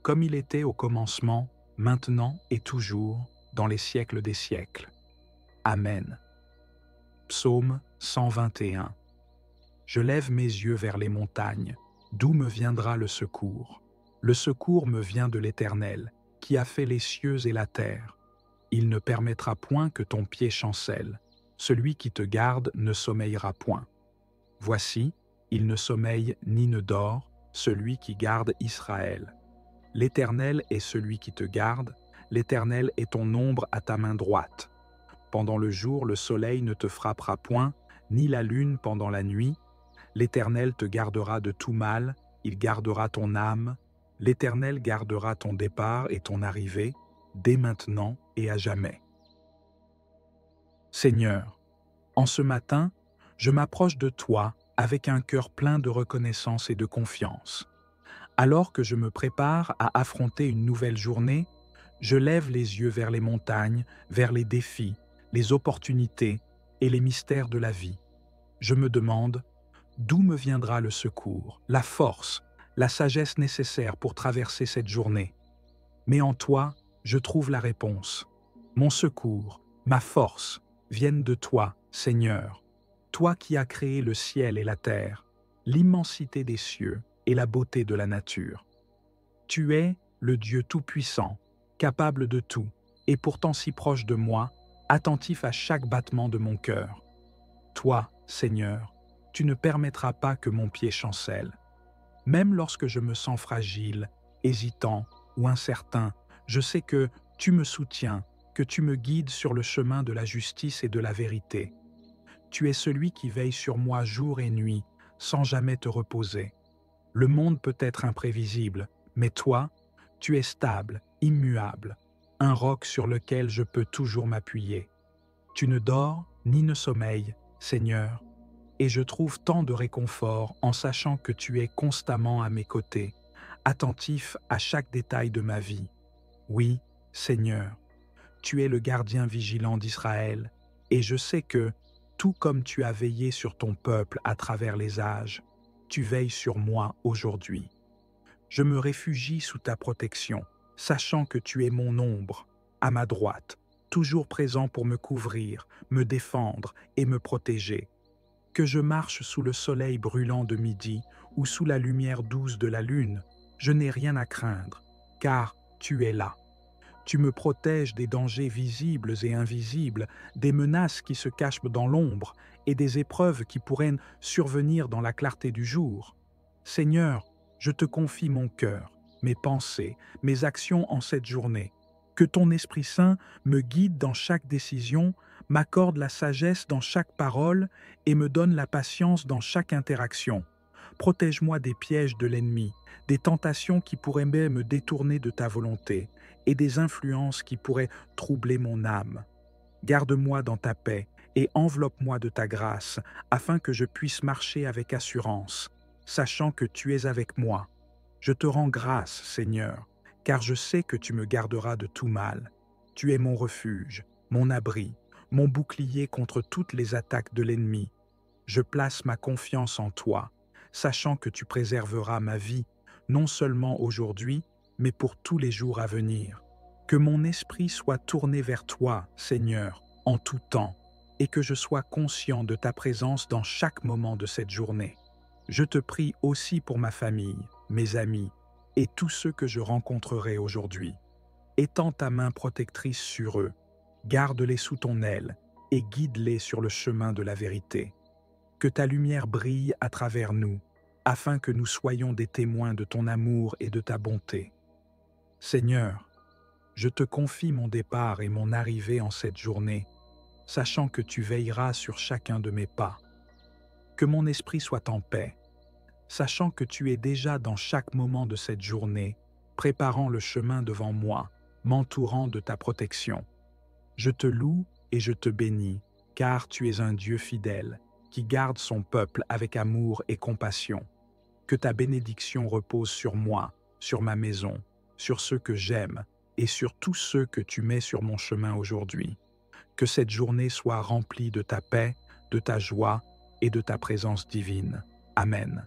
comme il était au commencement, maintenant et toujours, dans les siècles des siècles. Amen. Psaume 121. Je lève mes yeux vers les montagnes, d'où me viendra le secours? Le secours me vient de l'Éternel, qui a fait les cieux et la terre. Il ne permettra point que ton pied chancelle. Celui qui te garde ne sommeillera point. Voici, il ne sommeille ni ne dort, celui qui garde Israël. L'Éternel est celui qui te garde, l'Éternel est ton ombre à ta main droite. Pendant le jour, le soleil ne te frappera point, ni la lune pendant la nuit. L'Éternel te gardera de tout mal, il gardera ton âme. L'Éternel gardera ton départ et ton arrivée, dès maintenant et à jamais. Seigneur, en ce matin, je m'approche de toi avec un cœur plein de reconnaissance et de confiance. Alors que je me prépare à affronter une nouvelle journée, je lève les yeux vers les montagnes, vers les défis, les opportunités et les mystères de la vie. Je me demande, d'où me viendra le secours, la force, la sagesse nécessaire pour traverser cette journée? Mais en toi, je trouve la réponse. Mon secours, ma force, viennent de toi, Seigneur. Toi qui as créé le ciel et la terre, l'immensité des cieux et la beauté de la nature. Tu es le Dieu tout-puissant, capable de tout, et pourtant si proche de moi, attentif à chaque battement de mon cœur. Toi, Seigneur, tu ne permettras pas que mon pied chancelle. Même lorsque je me sens fragile, hésitant ou incertain, je sais que tu me soutiens, que tu me guides sur le chemin de la justice et de la vérité. Tu es celui qui veille sur moi jour et nuit, sans jamais te reposer. Le monde peut être imprévisible, mais toi, tu es stable, immuable, un roc sur lequel je peux toujours m'appuyer. Tu ne dors ni ne sommeilles, Seigneur, et je trouve tant de réconfort en sachant que tu es constamment à mes côtés, attentif à chaque détail de ma vie. Oui, Seigneur, tu es le gardien vigilant d'Israël, et je sais que, tout comme tu as veillé sur ton peuple à travers les âges, tu veilles sur moi aujourd'hui. Je me réfugie sous ta protection, sachant que tu es mon ombre, à ma droite, toujours présent pour me couvrir, me défendre et me protéger. Que je marche sous le soleil brûlant de midi ou sous la lumière douce de la lune, je n'ai rien à craindre, car tu es là. Tu me protèges des dangers visibles et invisibles, des menaces qui se cachent dans l'ombre et des épreuves qui pourraient survenir dans la clarté du jour. Seigneur, je te confie mon cœur, mes pensées, mes actions en cette journée. Que ton Esprit Saint me guide dans chaque décision, m'accorde la sagesse dans chaque parole et me donne la patience dans chaque interaction. Protège-moi des pièges de l'ennemi, des tentations qui pourraient me détourner de ta volonté et des influences qui pourraient troubler mon âme. Garde-moi dans ta paix et enveloppe-moi de ta grâce afin que je puisse marcher avec assurance, sachant que tu es avec moi. Je te rends grâce, Seigneur, car je sais que tu me garderas de tout mal. Tu es mon refuge, mon abri, mon bouclier contre toutes les attaques de l'ennemi. Je place ma confiance en toi, sachant que tu préserveras ma vie, non seulement aujourd'hui, mais pour tous les jours à venir. Que mon esprit soit tourné vers toi, Seigneur, en tout temps, et que je sois conscient de ta présence dans chaque moment de cette journée. Je te prie aussi pour ma famille, mes amis, et tous ceux que je rencontrerai aujourd'hui. Étends ta main protectrice sur eux, garde-les sous ton aile, et guide-les sur le chemin de la vérité. Que ta lumière brille à travers nous, afin que nous soyons des témoins de ton amour et de ta bonté. Seigneur, je te confie mon départ et mon arrivée en cette journée, sachant que tu veilleras sur chacun de mes pas. Que mon esprit soit en paix, sachant que tu es déjà dans chaque moment de cette journée, préparant le chemin devant moi, m'entourant de ta protection. Je te loue et je te bénis, car tu es un Dieu fidèle, qui garde son peuple avec amour et compassion. Que ta bénédiction repose sur moi, sur ma maison, sur ceux que j'aime et sur tous ceux que tu mets sur mon chemin aujourd'hui. Que cette journée soit remplie de ta paix, de ta joie et de ta présence divine. Amen.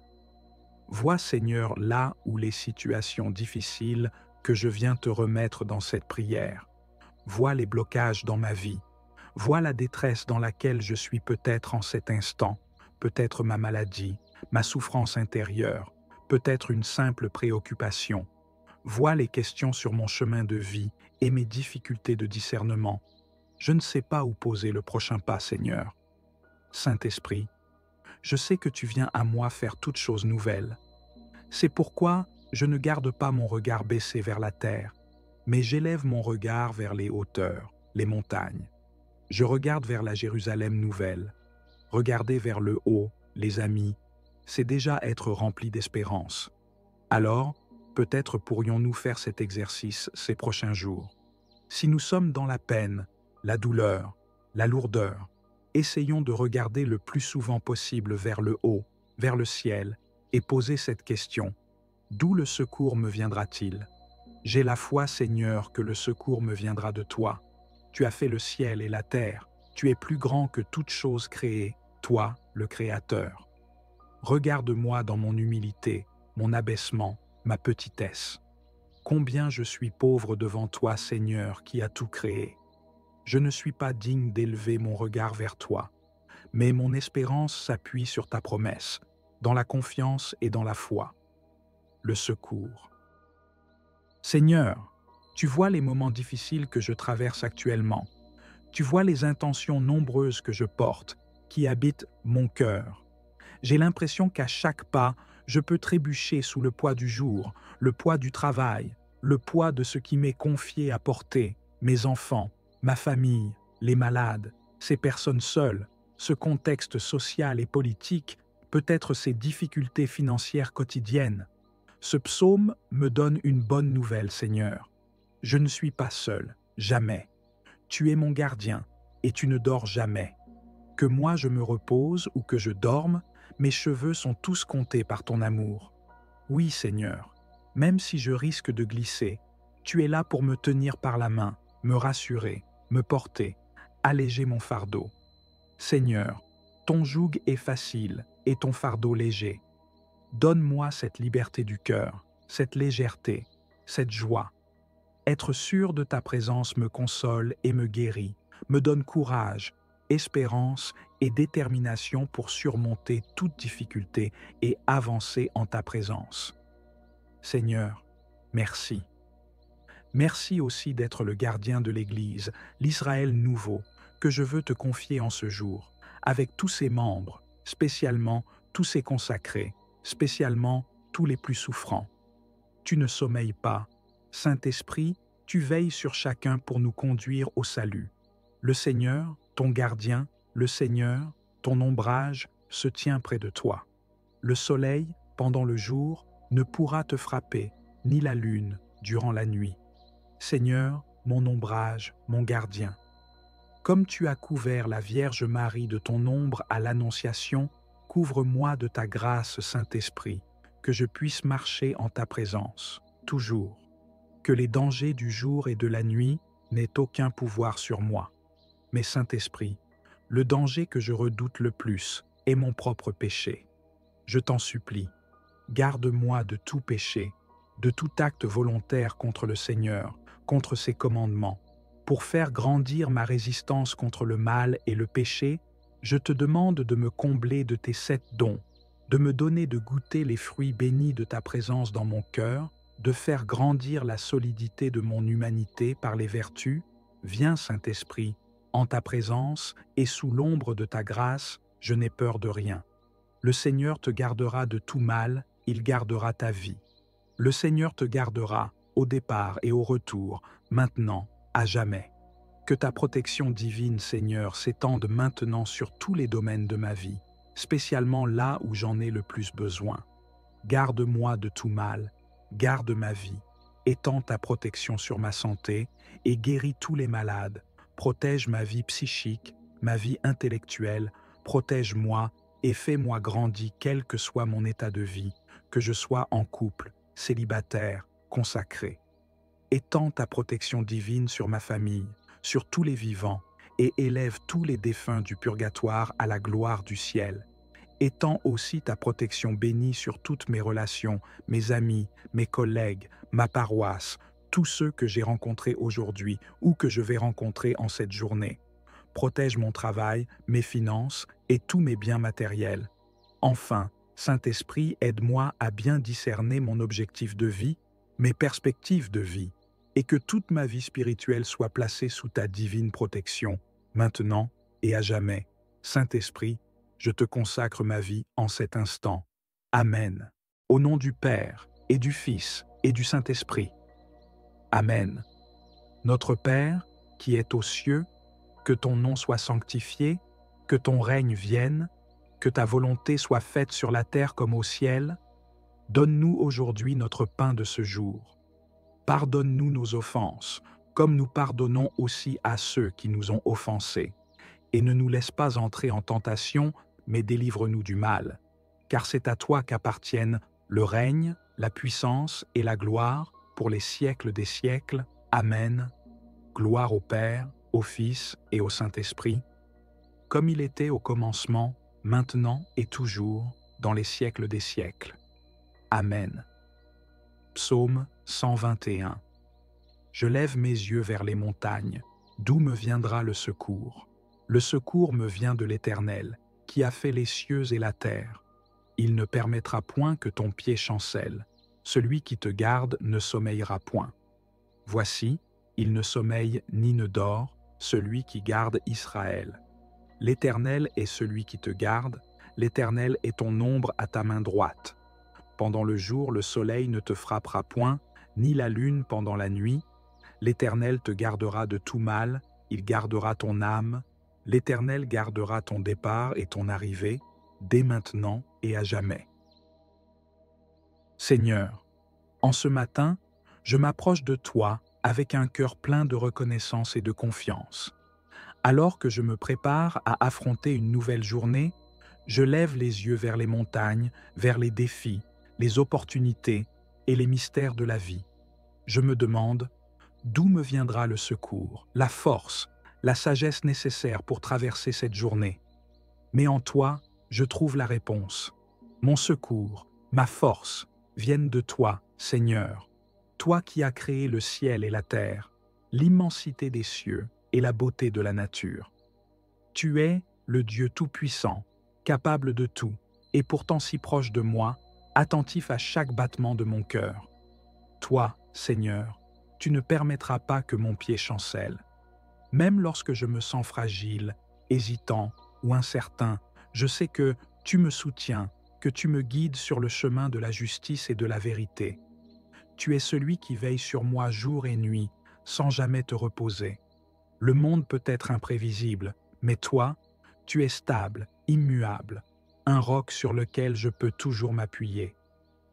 Vois, Seigneur, là où les situations difficiles que je viens te remettre dans cette prière. Vois les blocages dans ma vie. Vois la détresse dans laquelle je suis peut-être en cet instant, peut-être ma maladie, ma souffrance intérieure, peut-être une simple préoccupation. Vois les questions sur mon chemin de vie et mes difficultés de discernement. Je ne sais pas où poser le prochain pas, Seigneur. Saint-Esprit, je sais que tu viens à moi faire toutes choses nouvelles. C'est pourquoi je ne garde pas mon regard baissé vers la terre, mais j'élève mon regard vers les hauteurs, les montagnes. Je regarde vers la Jérusalem nouvelle. Regarder vers le haut, les amis, c'est déjà être rempli d'espérance. Alors, peut-être pourrions-nous faire cet exercice ces prochains jours. Si nous sommes dans la peine, la douleur, la lourdeur, essayons de regarder le plus souvent possible vers le haut, vers le ciel, et poser cette question. D'où le secours me viendra-t-il? J'ai la foi, Seigneur, que le secours me viendra de toi. Tu as fait le ciel et la terre. Tu es plus grand que toute chose créée, toi, le Créateur. Regarde-moi dans mon humilité, mon abaissement, ma petitesse. Combien je suis pauvre devant toi, Seigneur, qui as tout créé. Je ne suis pas digne d'élever mon regard vers toi, mais mon espérance s'appuie sur ta promesse, dans la confiance et dans la foi. Le secours. Seigneur, tu vois les moments difficiles que je traverse actuellement. Tu vois les intentions nombreuses que je porte, qui habitent mon cœur. J'ai l'impression qu'à chaque pas, je peux trébucher sous le poids du jour, le poids du travail, le poids de ce qui m'est confié à porter, mes enfants, ma famille, les malades, ces personnes seules, ce contexte social et politique, peut-être ces difficultés financières quotidiennes. Ce psaume me donne une bonne nouvelle, Seigneur. Je ne suis pas seul, jamais. Tu es mon gardien, et tu ne dors jamais. Que moi je me repose ou que je dorme, mes cheveux sont tous comptés par ton amour. Oui, Seigneur, même si je risque de glisser, tu es là pour me tenir par la main, me rassurer, me porter, alléger mon fardeau. Seigneur, ton joug est facile et ton fardeau léger. Donne-moi cette liberté du cœur, cette légèreté, cette joie. Être sûr de ta présence me console et me guérit, me donne courage, espérance et détermination pour surmonter toute difficulté et avancer en ta présence. Seigneur, merci. Merci aussi d'être le gardien de l'Église, l'Israël nouveau, que je veux te confier en ce jour, avec tous ses membres, spécialement tous ses consacrés, spécialement tous les plus souffrants. Tu ne sommeilles pas. Saint-Esprit, tu veilles sur chacun pour nous conduire au salut. Le Seigneur, ton gardien, le Seigneur, ton ombrage, se tient près de toi. Le soleil, pendant le jour, ne pourra te frapper, ni la lune durant la nuit. Seigneur, mon ombrage, mon gardien. Comme tu as couvert la Vierge Marie de ton ombre à l'Annonciation, couvre-moi de ta grâce, Saint-Esprit, que je puisse marcher en ta présence, toujours. Que les dangers du jour et de la nuit n'aient aucun pouvoir sur moi. Mais Saint-Esprit, le danger que je redoute le plus est mon propre péché. Je t'en supplie, garde-moi de tout péché, de tout acte volontaire contre le Seigneur, contre ses commandements. Pour faire grandir ma résistance contre le mal et le péché, je te demande de me combler de tes 7 dons, de me donner de goûter les fruits bénis de ta présence dans mon cœur, de faire grandir la solidité de mon humanité par les vertus. Viens, Saint-Esprit, en ta présence et sous l'ombre de ta grâce, je n'ai peur de rien. Le Seigneur te gardera de tout mal, il gardera ta vie. Le Seigneur te gardera au départ et au retour, maintenant, à jamais. Que ta protection divine, Seigneur, s'étende maintenant sur tous les domaines de ma vie, spécialement là où j'en ai le plus besoin. Garde-moi de tout mal, garde ma vie, étends ta protection sur ma santé et guéris tous les malades. Protège ma vie psychique, ma vie intellectuelle, protège-moi et fais-moi grandir quel que soit mon état de vie, que je sois en couple, célibataire, consacré. Étends ta protection divine sur ma famille, sur tous les vivants, et élève tous les défunts du purgatoire à la gloire du ciel. Étends aussi ta protection bénie sur toutes mes relations, mes amis, mes collègues, ma paroisse, tous ceux que j'ai rencontrés aujourd'hui ou que je vais rencontrer en cette journée. Protège mon travail, mes finances et tous mes biens matériels. Enfin, Saint-Esprit, aide-moi à bien discerner mon objectif de vie, mes perspectives de vie, et que toute ma vie spirituelle soit placée sous ta divine protection, maintenant et à jamais. Saint-Esprit, je te consacre ma vie en cet instant. Amen. Au nom du Père, et du Fils, et du Saint-Esprit. Amen. Notre Père, qui es aux cieux, que ton nom soit sanctifié, que ton règne vienne, que ta volonté soit faite sur la terre comme au ciel. Donne-nous aujourd'hui notre pain de ce jour. Pardonne-nous nos offenses, comme nous pardonnons aussi à ceux qui nous ont offensés. Et ne nous laisse pas entrer en tentation, mais délivre-nous du mal. Car c'est à toi qu'appartiennent le règne, la puissance et la gloire pour les siècles des siècles. Amen. Gloire au Père, au Fils et au Saint-Esprit, comme il était au commencement, maintenant et toujours, dans les siècles des siècles. Amen. Psaume 121. Je lève mes yeux vers les montagnes, d'où me viendra le secours. Le secours me vient de l'Éternel, qui a fait les cieux et la terre. Il ne permettra point que ton pied chancelle. Celui qui te garde ne sommeillera point. Voici, il ne sommeille ni ne dort, celui qui garde Israël. L'Éternel est celui qui te garde, L'Éternel est ton ombre à ta main droite. Pendant le jour, le soleil ne te frappera point, ni la lune pendant la nuit. L'Éternel te gardera de tout mal, il gardera ton âme. L'Éternel gardera ton départ et ton arrivée, dès maintenant et à jamais. Seigneur, en ce matin, je m'approche de toi avec un cœur plein de reconnaissance et de confiance. Alors que je me prépare à affronter une nouvelle journée, je lève les yeux vers les montagnes, vers les défis, les opportunités et les mystères de la vie. Je me demande, d'où me viendra le secours, la force, la sagesse nécessaire pour traverser cette journée? Mais en toi, je trouve la réponse. Mon secours, ma force, viennent de toi, Seigneur. Toi qui as créé le ciel et la terre, l'immensité des cieux et la beauté de la nature. Tu es le Dieu tout-puissant, capable de tout, et pourtant si proche de moi, attentif à chaque battement de mon cœur. Toi, Seigneur, tu ne permettras pas que mon pied chancelle. Même lorsque je me sens fragile, hésitant ou incertain, je sais que tu me soutiens, que tu me guides sur le chemin de la justice et de la vérité. Tu es celui qui veille sur moi jour et nuit, sans jamais te reposer. Le monde peut être imprévisible, mais toi, tu es stable, immuable, un roc sur lequel je peux toujours m'appuyer.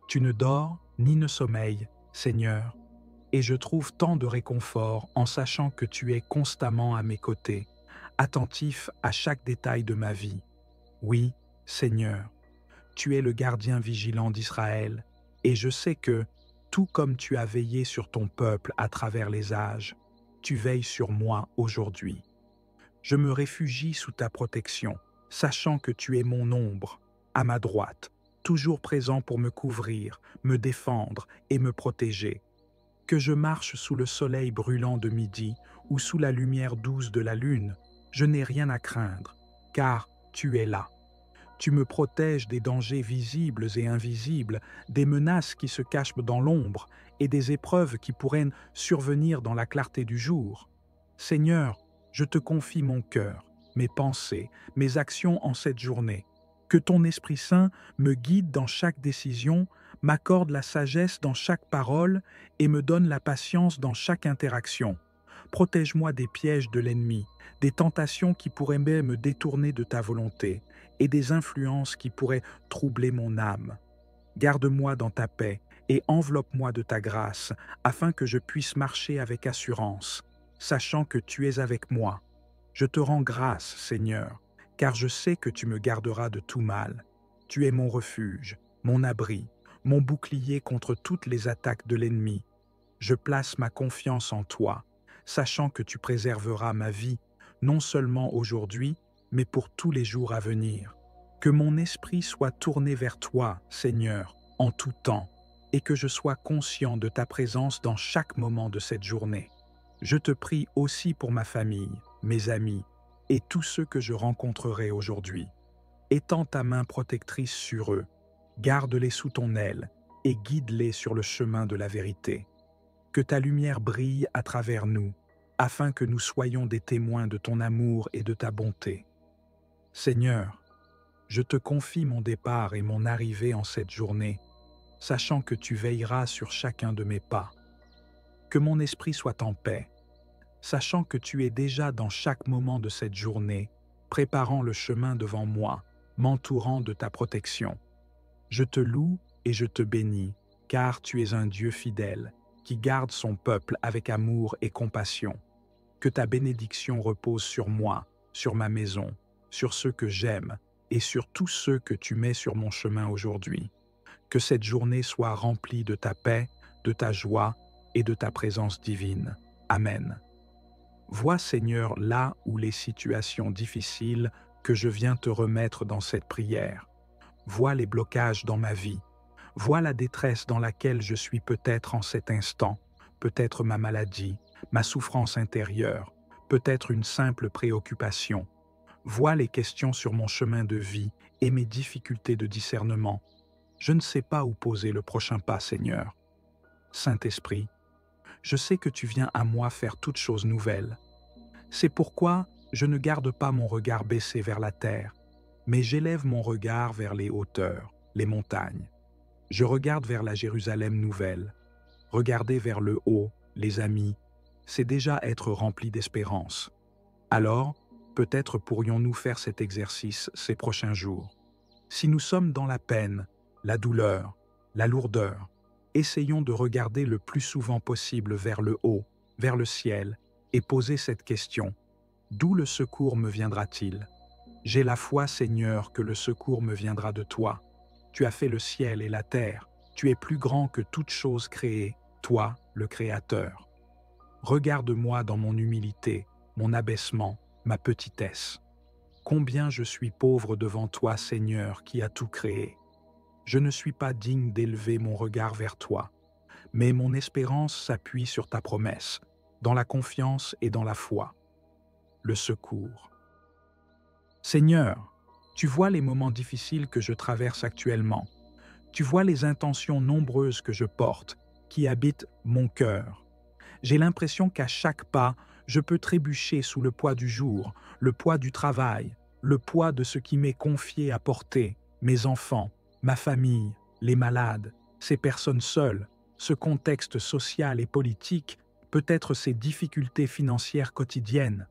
Tu ne dors ni ne sommeilles, Seigneur, et je trouve tant de réconfort en sachant que tu es constamment à mes côtés, attentif à chaque détail de ma vie. Oui, Seigneur, tu es le gardien vigilant d'Israël, et je sais que, tout comme tu as veillé sur ton peuple à travers les âges, tu veilles sur moi aujourd'hui. Je me réfugie sous ta protection, sachant que tu es mon ombre, à ma droite, toujours présent pour me couvrir, me défendre et me protéger. Que je marche sous le soleil brûlant de midi ou sous la lumière douce de la lune, je n'ai rien à craindre, car tu es là. Tu me protèges des dangers visibles et invisibles, des menaces qui se cachent dans l'ombre et des épreuves qui pourraient survenir dans la clarté du jour. Seigneur, je te confie mon cœur, mes pensées, mes actions en cette journée. Que ton Esprit Saint me guide dans chaque décision, m'accorde la sagesse dans chaque parole et me donne la patience dans chaque interaction. Protège-moi des pièges de l'ennemi, des tentations qui pourraient me détourner de ta volonté et des influences qui pourraient troubler mon âme. Garde-moi dans ta paix et enveloppe-moi de ta grâce afin que je puisse marcher avec assurance, sachant que tu es avec moi. Je te rends grâce, Seigneur, car je sais que tu me garderas de tout mal. Tu es mon refuge, mon abri, mon bouclier contre toutes les attaques de l'ennemi. Je place ma confiance en toi, sachant que tu préserveras ma vie, non seulement aujourd'hui, mais pour tous les jours à venir. Que mon esprit soit tourné vers toi, Seigneur, en tout temps, et que je sois conscient de ta présence dans chaque moment de cette journée. Je te prie aussi pour ma famille, mes amis, et tous ceux que je rencontrerai aujourd'hui. Étends ta main protectrice sur eux, garde-les sous ton aile, et guide-les sur le chemin de la vérité. Que ta lumière brille à travers nous, afin que nous soyons des témoins de ton amour et de ta bonté. Seigneur, je te confie mon départ et mon arrivée en cette journée, sachant que tu veilleras sur chacun de mes pas. Que mon esprit soit en paix, sachant que tu es déjà dans chaque moment de cette journée, préparant le chemin devant moi, m'entourant de ta protection. Je te loue et je te bénis, car tu es un Dieu fidèle, qui garde son peuple avec amour et compassion. Que ta bénédiction repose sur moi, sur ma maison, sur ceux que j'aime et sur tous ceux que tu mets sur mon chemin aujourd'hui. Que cette journée soit remplie de ta paix, de ta joie et de ta présence divine. Amen. Vois, Seigneur, là où les situations difficiles que je viens te remettre dans cette prière. Vois les blocages dans ma vie. Vois la détresse dans laquelle je suis peut-être en cet instant, peut-être ma maladie, ma souffrance intérieure, peut-être une simple préoccupation. Vois les questions sur mon chemin de vie et mes difficultés de discernement. Je ne sais pas où poser le prochain pas, Seigneur. Saint-Esprit, je sais que tu viens à moi faire toutes choses nouvelles. C'est pourquoi je ne garde pas mon regard baissé vers la terre, mais j'élève mon regard vers les hauteurs, les montagnes. Je regarde vers la Jérusalem nouvelle. Regarder vers le haut, les amis, c'est déjà être rempli d'espérance. Alors, peut-être pourrions-nous faire cet exercice ces prochains jours. Si nous sommes dans la peine, la douleur, la lourdeur, essayons de regarder le plus souvent possible vers le haut, vers le ciel, et poser cette question. D'où le secours me viendra-t-il? J'ai la foi, Seigneur, que le secours me viendra de toi. Tu as fait le ciel et la terre. Tu es plus grand que toute chose créée, toi, le Créateur. Regarde-moi dans mon humilité, mon abaissement, ma petitesse. Combien je suis pauvre devant toi, Seigneur, qui as tout créé. Je ne suis pas digne d'élever mon regard vers toi, mais mon espérance s'appuie sur ta promesse, dans la confiance et dans la foi. Le secours. Seigneur, tu vois les moments difficiles que je traverse actuellement. Tu vois les intentions nombreuses que je porte, qui habitent mon cœur. J'ai l'impression qu'à chaque pas, je peux trébucher sous le poids du jour, le poids du travail, le poids de ce qui m'est confié à porter, mes enfants, ma famille, les malades, ces personnes seules, ce contexte social et politique, peut-être ces difficultés financières quotidiennes.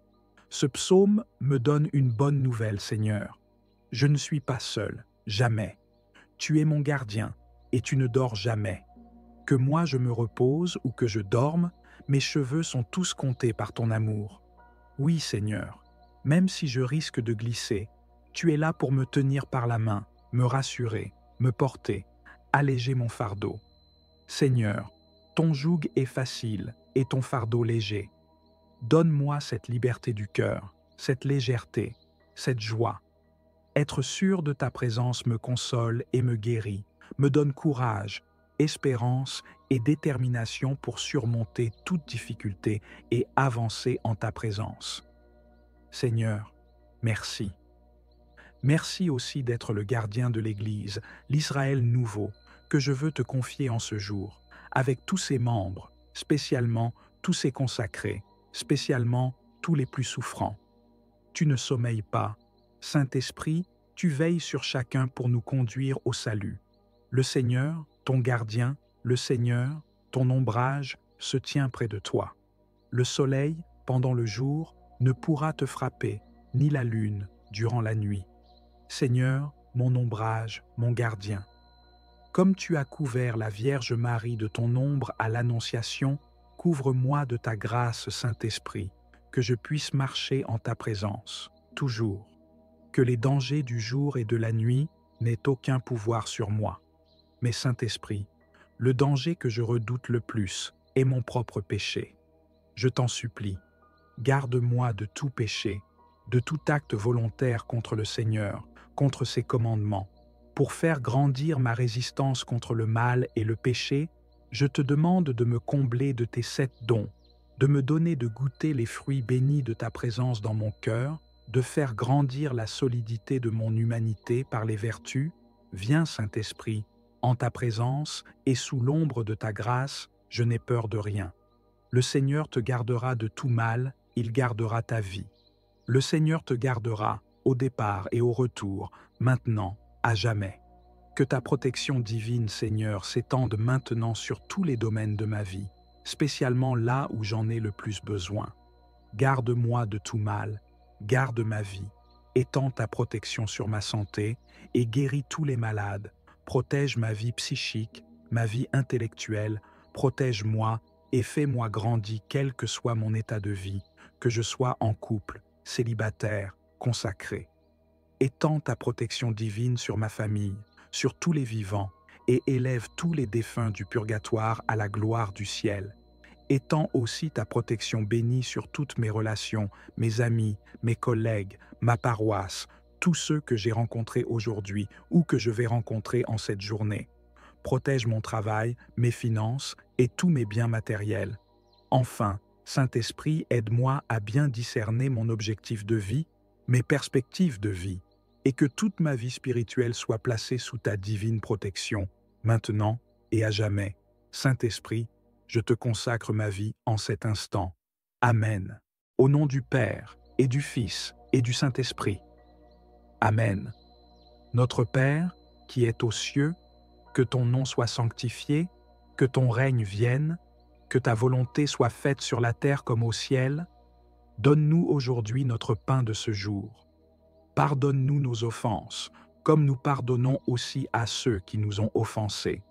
Ce psaume me donne une bonne nouvelle, Seigneur. Je ne suis pas seul, jamais. Tu es mon gardien, et tu ne dors jamais. Que moi je me repose ou que je dorme, mes cheveux sont tous comptés par ton amour. Oui, Seigneur, même si je risque de glisser, tu es là pour me tenir par la main, me rassurer, me porter, alléger mon fardeau. Seigneur, ton joug est facile et ton fardeau léger. Donne-moi cette liberté du cœur, cette légèreté, cette joie. Être sûr de ta présence me console et me guérit, me donne courage, espérance et détermination pour surmonter toute difficulté et avancer en ta présence. Seigneur, merci. Merci aussi d'être le gardien de l'Église, l'Israël nouveau, que je veux te confier en ce jour, avec tous ses membres, spécialement tous ses consacrés, spécialement tous les plus souffrants. Tu ne sommeilles pas. Saint-Esprit, tu veilles sur chacun pour nous conduire au salut. Le Seigneur, ton gardien, le Seigneur, ton ombrage, se tient près de toi. Le soleil, pendant le jour, ne pourra te frapper, ni la lune, durant la nuit. Seigneur, mon ombrage, mon gardien. Comme tu as couvert la Vierge Marie de ton ombre à l'Annonciation, couvre-moi de ta grâce, Saint-Esprit, que je puisse marcher en ta présence, toujours. Que les dangers du jour et de la nuit n'aient aucun pouvoir sur moi. Mais Saint-Esprit, le danger que je redoute le plus est mon propre péché. Je t'en supplie, garde-moi de tout péché, de tout acte volontaire contre le Seigneur, contre ses commandements. Pour faire grandir ma résistance contre le mal et le péché, je te demande de me combler de tes 7 dons, de me donner de goûter les fruits bénis de ta présence dans mon cœur, de faire grandir la solidité de mon humanité par les vertus. Viens, Saint-Esprit, en ta présence et sous l'ombre de ta grâce, je n'ai peur de rien. Le Seigneur te gardera de tout mal, il gardera ta vie. Le Seigneur te gardera au départ et au retour, maintenant, à jamais. Que ta protection divine, Seigneur, s'étende maintenant sur tous les domaines de ma vie, spécialement là où j'en ai le plus besoin. Garde-moi de tout mal, garde ma vie, étends ta protection sur ma santé et guéris tous les malades. Protège ma vie psychique, ma vie intellectuelle, protège-moi et fais-moi grandir quel que soit mon état de vie, que je sois en couple, célibataire, consacré. Étends ta protection divine sur ma famille, sur tous les vivants, et élève tous les défunts du purgatoire à la gloire du ciel. Étends aussi ta protection bénie sur toutes mes relations, mes amis, mes collègues, ma paroisse, tous ceux que j'ai rencontrés aujourd'hui ou que je vais rencontrer en cette journée. Protège mon travail, mes finances et tous mes biens matériels. Enfin, Saint-Esprit, aide-moi à bien discerner mon objectif de vie, mes perspectives de vie, et que toute ma vie spirituelle soit placée sous ta divine protection, maintenant et à jamais. Saint-Esprit, je te consacre ma vie en cet instant. Amen. Au nom du Père, et du Fils, et du Saint-Esprit. Amen. Notre Père, qui es aux cieux, que ton nom soit sanctifié, que ton règne vienne, que ta volonté soit faite sur la terre comme au ciel. Donne-nous aujourd'hui notre pain de ce jour. Pardonne-nous nos offenses, comme nous pardonnons aussi à ceux qui nous ont offensés.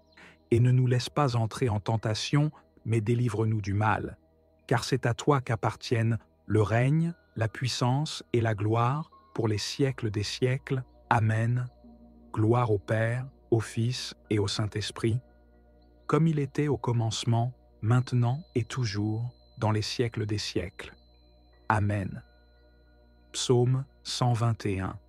Et ne nous laisse pas entrer en tentation, mais délivre-nous du mal. Car c'est à toi qu'appartiennent le règne, la puissance et la gloire pour les siècles des siècles. Amen. Gloire au Père, au Fils et au Saint-Esprit, comme il était au commencement, maintenant et toujours, dans les siècles des siècles. Amen. Psaume 121.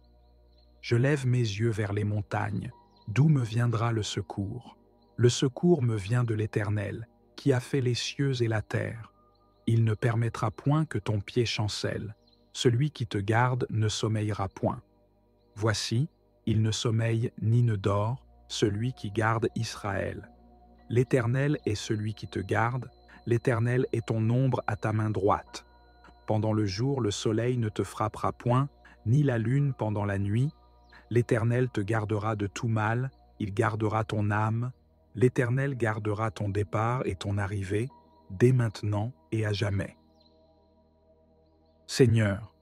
Je lève mes yeux vers les montagnes. D'où me viendra le secours? Le secours me vient de l'Éternel, qui a fait les cieux et la terre. Il ne permettra point que ton pied chancelle. Celui qui te garde ne sommeillera point. Voici, il ne sommeille ni ne dort, celui qui garde Israël. L'Éternel est celui qui te garde, l'Éternel est ton ombre à ta main droite. Pendant le jour, le soleil ne te frappera point, ni la lune pendant la nuit. L'Éternel te gardera de tout mal, il gardera ton âme. L'Éternel gardera ton départ et ton arrivée, dès maintenant et à jamais. Seigneur,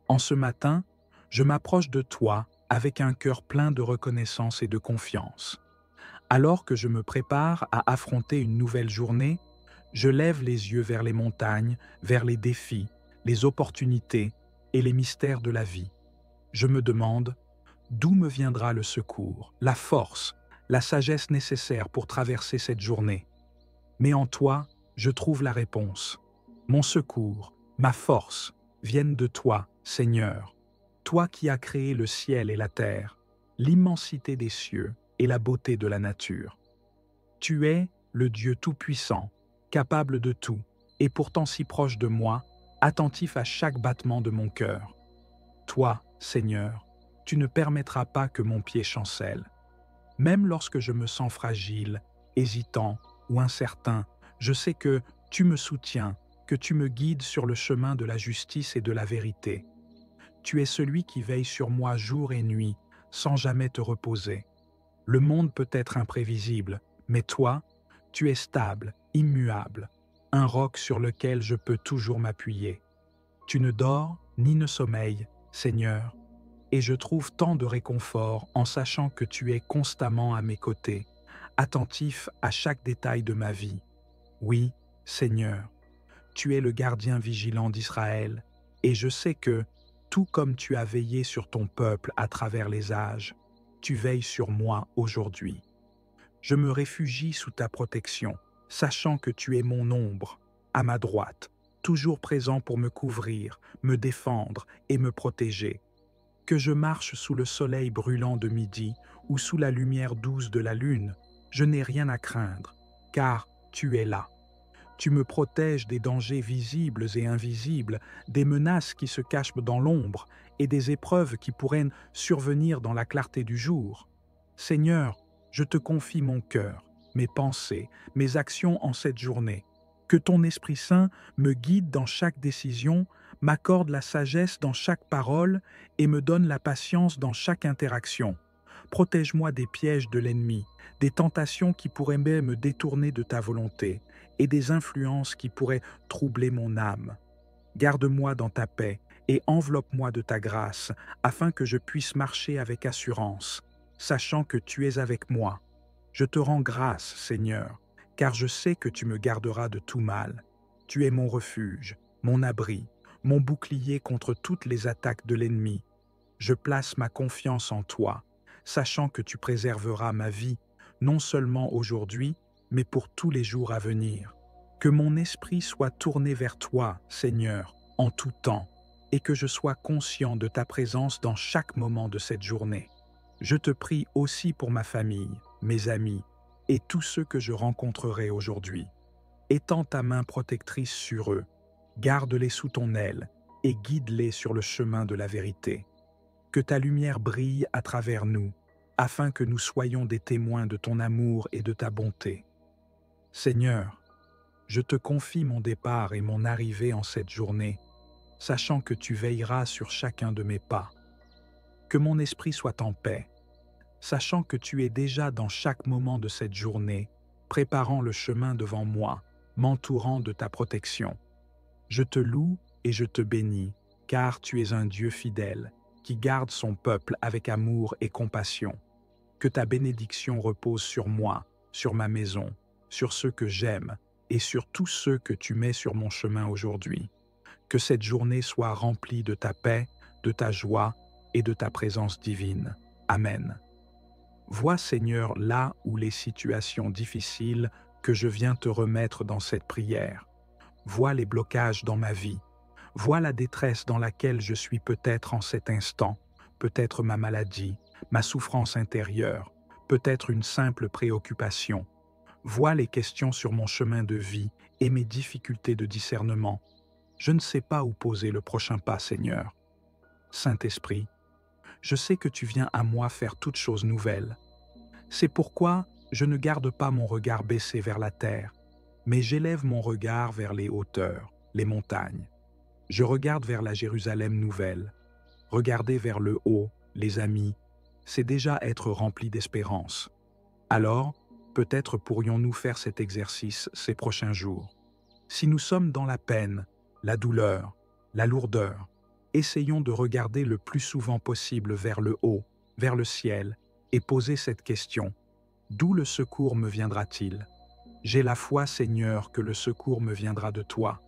en ce matin, je m'approche de toi avec un cœur plein de reconnaissance et de confiance. Alors que je me prépare à affronter une nouvelle journée, je lève les yeux vers les montagnes, vers les défis, les opportunités et les mystères de la vie. Je me demande, d'où me viendra le secours, la force, la sagesse nécessaire pour traverser cette journée? Mais en toi, je trouve la réponse. Mon secours, ma force, viennent de toi, Seigneur. Toi qui as créé le ciel et la terre, l'immensité des cieux et la beauté de la nature. Tu es le Dieu tout-puissant, capable de tout, et pourtant si proche de moi, attentif à chaque battement de mon cœur. Toi, Seigneur, tu ne permettras pas que mon pied chancelle. Même lorsque je me sens fragile, hésitant ou incertain, je sais que tu me soutiens, que tu me guides sur le chemin de la justice et de la vérité. Tu es celui qui veille sur moi jour et nuit, sans jamais te reposer. Le monde peut être imprévisible, mais toi, tu es stable, immuable, un roc sur lequel je peux toujours m'appuyer. Tu ne dors ni ne sommeilles, Seigneur, et je trouve tant de réconfort en sachant que tu es constamment à mes côtés, attentif à chaque détail de ma vie. Oui, Seigneur, tu es le gardien vigilant d'Israël, et je sais que, tout comme tu as veillé sur ton peuple à travers les âges, tu veilles sur moi aujourd'hui. Je me réfugie sous ta protection, sachant que tu es mon ombre, à ma droite, toujours présent pour me couvrir, me défendre et me protéger. Que je marche sous le soleil brûlant de midi ou sous la lumière douce de la lune, je n'ai rien à craindre, car tu es là. Tu me protèges des dangers visibles et invisibles, des menaces qui se cachent dans l'ombre et des épreuves qui pourraient survenir dans la clarté du jour. Seigneur, je te confie mon cœur, mes pensées, mes actions en cette journée. Que ton Esprit Saint me guide dans chaque décision, m'accorde la sagesse dans chaque parole et me donne la patience dans chaque interaction. Protège-moi des pièges de l'ennemi, des tentations qui pourraient me détourner de ta volonté et des influences qui pourraient troubler mon âme. Garde-moi dans ta paix et enveloppe-moi de ta grâce afin que je puisse marcher avec assurance, sachant que tu es avec moi. Je te rends grâce, Seigneur, car je sais que tu me garderas de tout mal. Tu es mon refuge, mon abri, mon bouclier contre toutes les attaques de l'ennemi. Je place ma confiance en toi, sachant que tu préserveras ma vie, non seulement aujourd'hui, mais pour tous les jours à venir. Que mon esprit soit tourné vers toi, Seigneur, en tout temps, et que je sois conscient de ta présence dans chaque moment de cette journée. Je te prie aussi pour ma famille, mes amis, et tous ceux que je rencontrerai aujourd'hui. Étends ta main protectrice sur eux, garde-les sous ton aile et guide-les sur le chemin de la vérité. Que ta lumière brille à travers nous, afin que nous soyons des témoins de ton amour et de ta bonté. Seigneur, je te confie mon départ et mon arrivée en cette journée, sachant que tu veilleras sur chacun de mes pas. Que mon esprit soit en paix, sachant que tu es déjà dans chaque moment de cette journée, préparant le chemin devant moi, m'entourant de ta protection. Je te loue et je te bénis, car tu es un Dieu fidèle, qui garde son peuple avec amour et compassion. Que ta bénédiction repose sur moi, sur ma maison, sur ceux que j'aime et sur tous ceux que tu mets sur mon chemin aujourd'hui. Que cette journée soit remplie de ta paix, de ta joie et de ta présence divine. Amen. Vois, Seigneur, là où les situations difficiles que je viens te remettre dans cette prière. Vois les blocages dans ma vie. Vois la détresse dans laquelle je suis peut-être en cet instant, peut-être ma maladie, ma souffrance intérieure, peut-être une simple préoccupation. Vois les questions sur mon chemin de vie et mes difficultés de discernement. Je ne sais pas où poser le prochain pas, Seigneur. Saint-Esprit, je sais que tu viens à moi faire toutes choses nouvelles. C'est pourquoi je ne garde pas mon regard baissé vers la terre, mais j'élève mon regard vers les hauteurs, les montagnes. Je regarde vers la Jérusalem nouvelle. Regarder vers le haut, les amis, c'est déjà être rempli d'espérance. Alors, peut-être pourrions-nous faire cet exercice ces prochains jours. Si nous sommes dans la peine, la douleur, la lourdeur, essayons de regarder le plus souvent possible vers le haut, vers le ciel, et poser cette question. D'où le secours me viendra-t-il? J'ai la foi, Seigneur, que le secours me viendra de toi.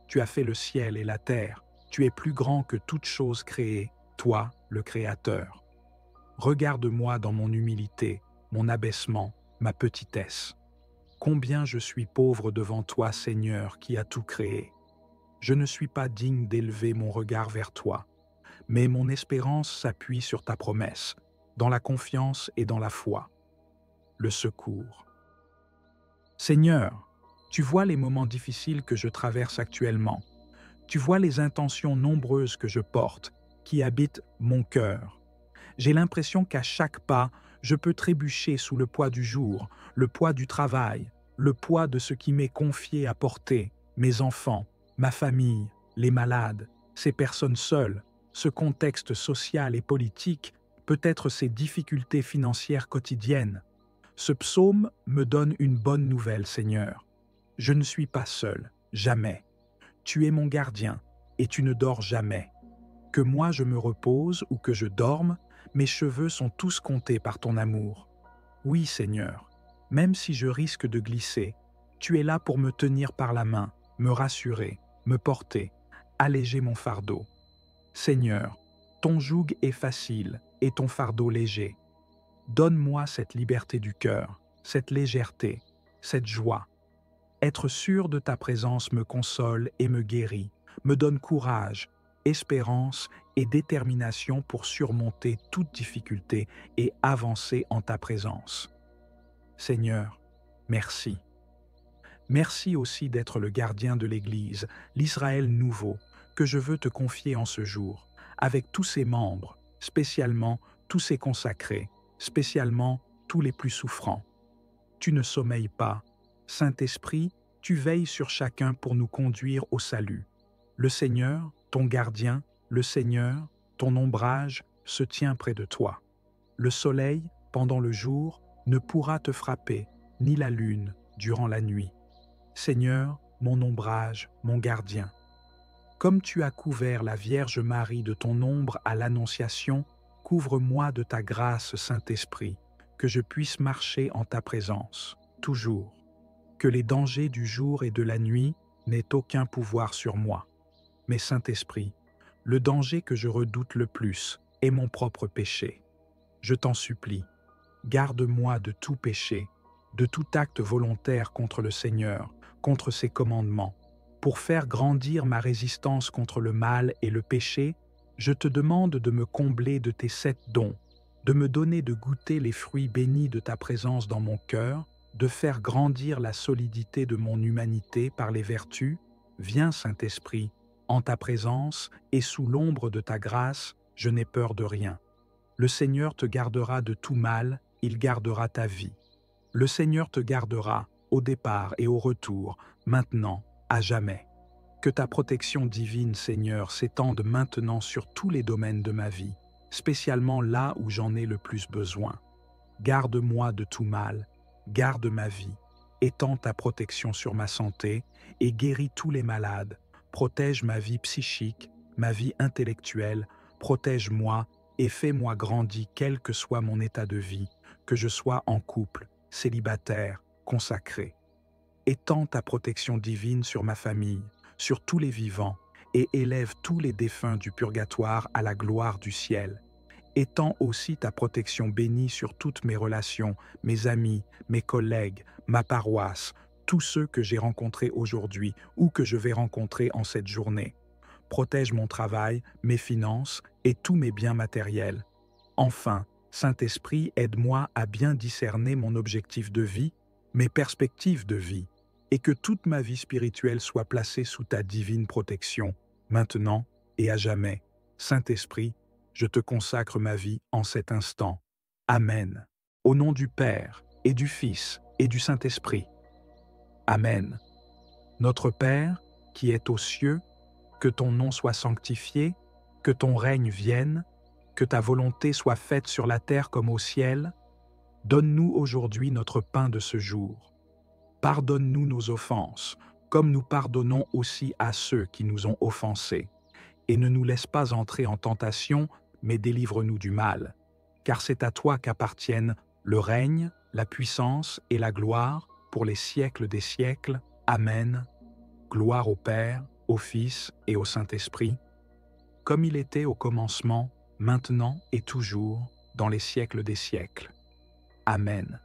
Tu as fait le ciel et la terre. Tu es plus grand que toute chose créée, toi, le Créateur. Regarde-moi dans mon humilité, mon abaissement, ma petitesse. Combien je suis pauvre devant toi, Seigneur, qui as tout créé. Je ne suis pas digne d'élever mon regard vers toi, mais mon espérance s'appuie sur ta promesse, dans la confiance et dans la foi. Le secours. Seigneur, tu vois les moments difficiles que je traverse actuellement. Tu vois les intentions nombreuses que je porte, qui habitent mon cœur. J'ai l'impression qu'à chaque pas, je peux trébucher sous le poids du jour, le poids du travail, le poids de ce qui m'est confié à porter, mes enfants, ma famille, les malades, ces personnes seules, ce contexte social et politique, peut-être ces difficultés financières quotidiennes. Ce psaume me donne une bonne nouvelle, Seigneur. Je ne suis pas seul, jamais. Tu es mon gardien, et tu ne dors jamais. Que moi je me repose ou que je dorme, mes cheveux sont tous comptés par ton amour. Oui, Seigneur, même si je risque de glisser, tu es là pour me tenir par la main, me rassurer, me porter, alléger mon fardeau. Seigneur, ton joug est facile et ton fardeau léger. Donne-moi cette liberté du cœur, cette légèreté, cette joie. Être sûr de ta présence me console et me guérit, me donne courage, espérance et détermination pour surmonter toute difficulté et avancer en ta présence. Seigneur, merci. Merci aussi d'être le gardien de l'Église, l'Israël nouveau, que je veux te confier en ce jour, avec tous ses membres, spécialement tous ses consacrés, spécialement tous les plus souffrants. Tu ne sommeilles pas. Saint-Esprit, tu veilles sur chacun pour nous conduire au salut. Le Seigneur, ton gardien, le Seigneur, ton ombrage, se tient près de toi. Le soleil, pendant le jour, ne pourra te frapper, ni la lune, durant la nuit. Seigneur, mon ombrage, mon gardien. Comme tu as couvert la Vierge Marie de ton ombre à l'Annonciation, couvre-moi de ta grâce, Saint-Esprit, que je puisse marcher en ta présence, toujours. Que les dangers du jour et de la nuit n'aient aucun pouvoir sur moi. Mais Saint-Esprit, le danger que je redoute le plus est mon propre péché. Je t'en supplie, garde-moi de tout péché, de tout acte volontaire contre le Seigneur, contre ses commandements. Pour faire grandir ma résistance contre le mal et le péché, je te demande de me combler de tes 7 dons, de me donner de goûter les fruits bénis de ta présence dans mon cœur, de faire grandir la solidité de mon humanité par les vertus. Viens, Saint-Esprit, en ta présence et sous l'ombre de ta grâce, je n'ai peur de rien. Le Seigneur te gardera de tout mal, il gardera ta vie. Le Seigneur te gardera au départ et au retour, maintenant, à jamais. Que ta protection divine, Seigneur, s'étende maintenant sur tous les domaines de ma vie, spécialement là où j'en ai le plus besoin. Garde-moi de tout mal, garde ma vie, étends ta protection sur ma santé et guéris tous les malades. Protège ma vie psychique, ma vie intellectuelle, protège-moi et fais-moi grandir quel que soit mon état de vie, que je sois en couple, célibataire, consacré. Étends ta protection divine sur ma famille, sur tous les vivants, et élève tous les défunts du purgatoire à la gloire du ciel. Étends aussi ta protection bénie sur toutes mes relations, mes amis, mes collègues, ma paroisse, tous ceux que j'ai rencontrés aujourd'hui ou que je vais rencontrer en cette journée. Protège mon travail, mes finances et tous mes biens matériels. Enfin, Saint-Esprit, aide-moi à bien discerner mon objectif de vie, mes perspectives de vie, et que toute ma vie spirituelle soit placée sous ta divine protection, maintenant et à jamais. Saint-Esprit, je te consacre ma vie en cet instant. Amen. Au nom du Père, et du Fils, et du Saint-Esprit. Amen. Notre Père, qui es aux cieux, que ton nom soit sanctifié, que ton règne vienne, que ta volonté soit faite sur la terre comme au ciel. Donne-nous aujourd'hui notre pain de ce jour. Pardonne-nous nos offenses, comme nous pardonnons aussi à ceux qui nous ont offensés. Et ne nous laisse pas entrer en tentation, mais délivre-nous du mal. Car c'est à toi qu'appartiennent le règne, la puissance et la gloire pour les siècles des siècles. Amen. Gloire au Père, au Fils et au Saint-Esprit, comme il était au commencement, maintenant et toujours, dans les siècles des siècles. Amen.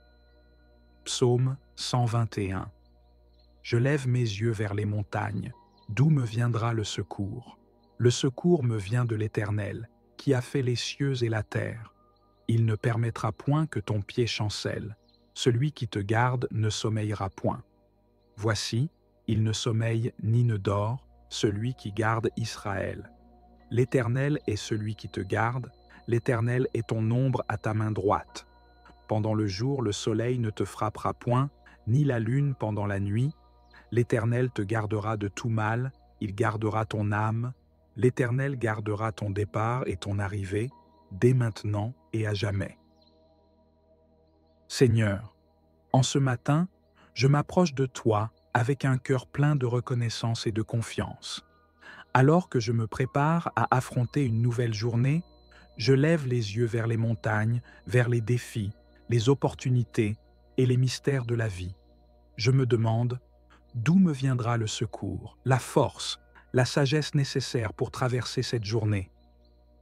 Psaume 121. Je lève mes yeux vers les montagnes, d'où me viendra le secours? Le secours me vient de l'Éternel, qui a fait les cieux et la terre. Il ne permettra point que ton pied chancelle. Celui qui te garde ne sommeillera point. Voici, il ne sommeille ni ne dort, celui qui garde Israël. L'Éternel est celui qui te garde, l'Éternel est ton ombre à ta main droite. Pendant le jour, le soleil ne te frappera point, ni la lune pendant la nuit. L'Éternel te gardera de tout mal, il gardera ton âme. L'Éternel gardera ton départ et ton arrivée, dès maintenant et à jamais. Seigneur, en ce matin, je m'approche de toi avec un cœur plein de reconnaissance et de confiance. Alors que je me prépare à affronter une nouvelle journée, je lève les yeux vers les montagnes, vers les défis, les opportunités et les mystères de la vie. Je me demande, d'où me viendra le secours, la force, la sagesse nécessaire pour traverser cette journée?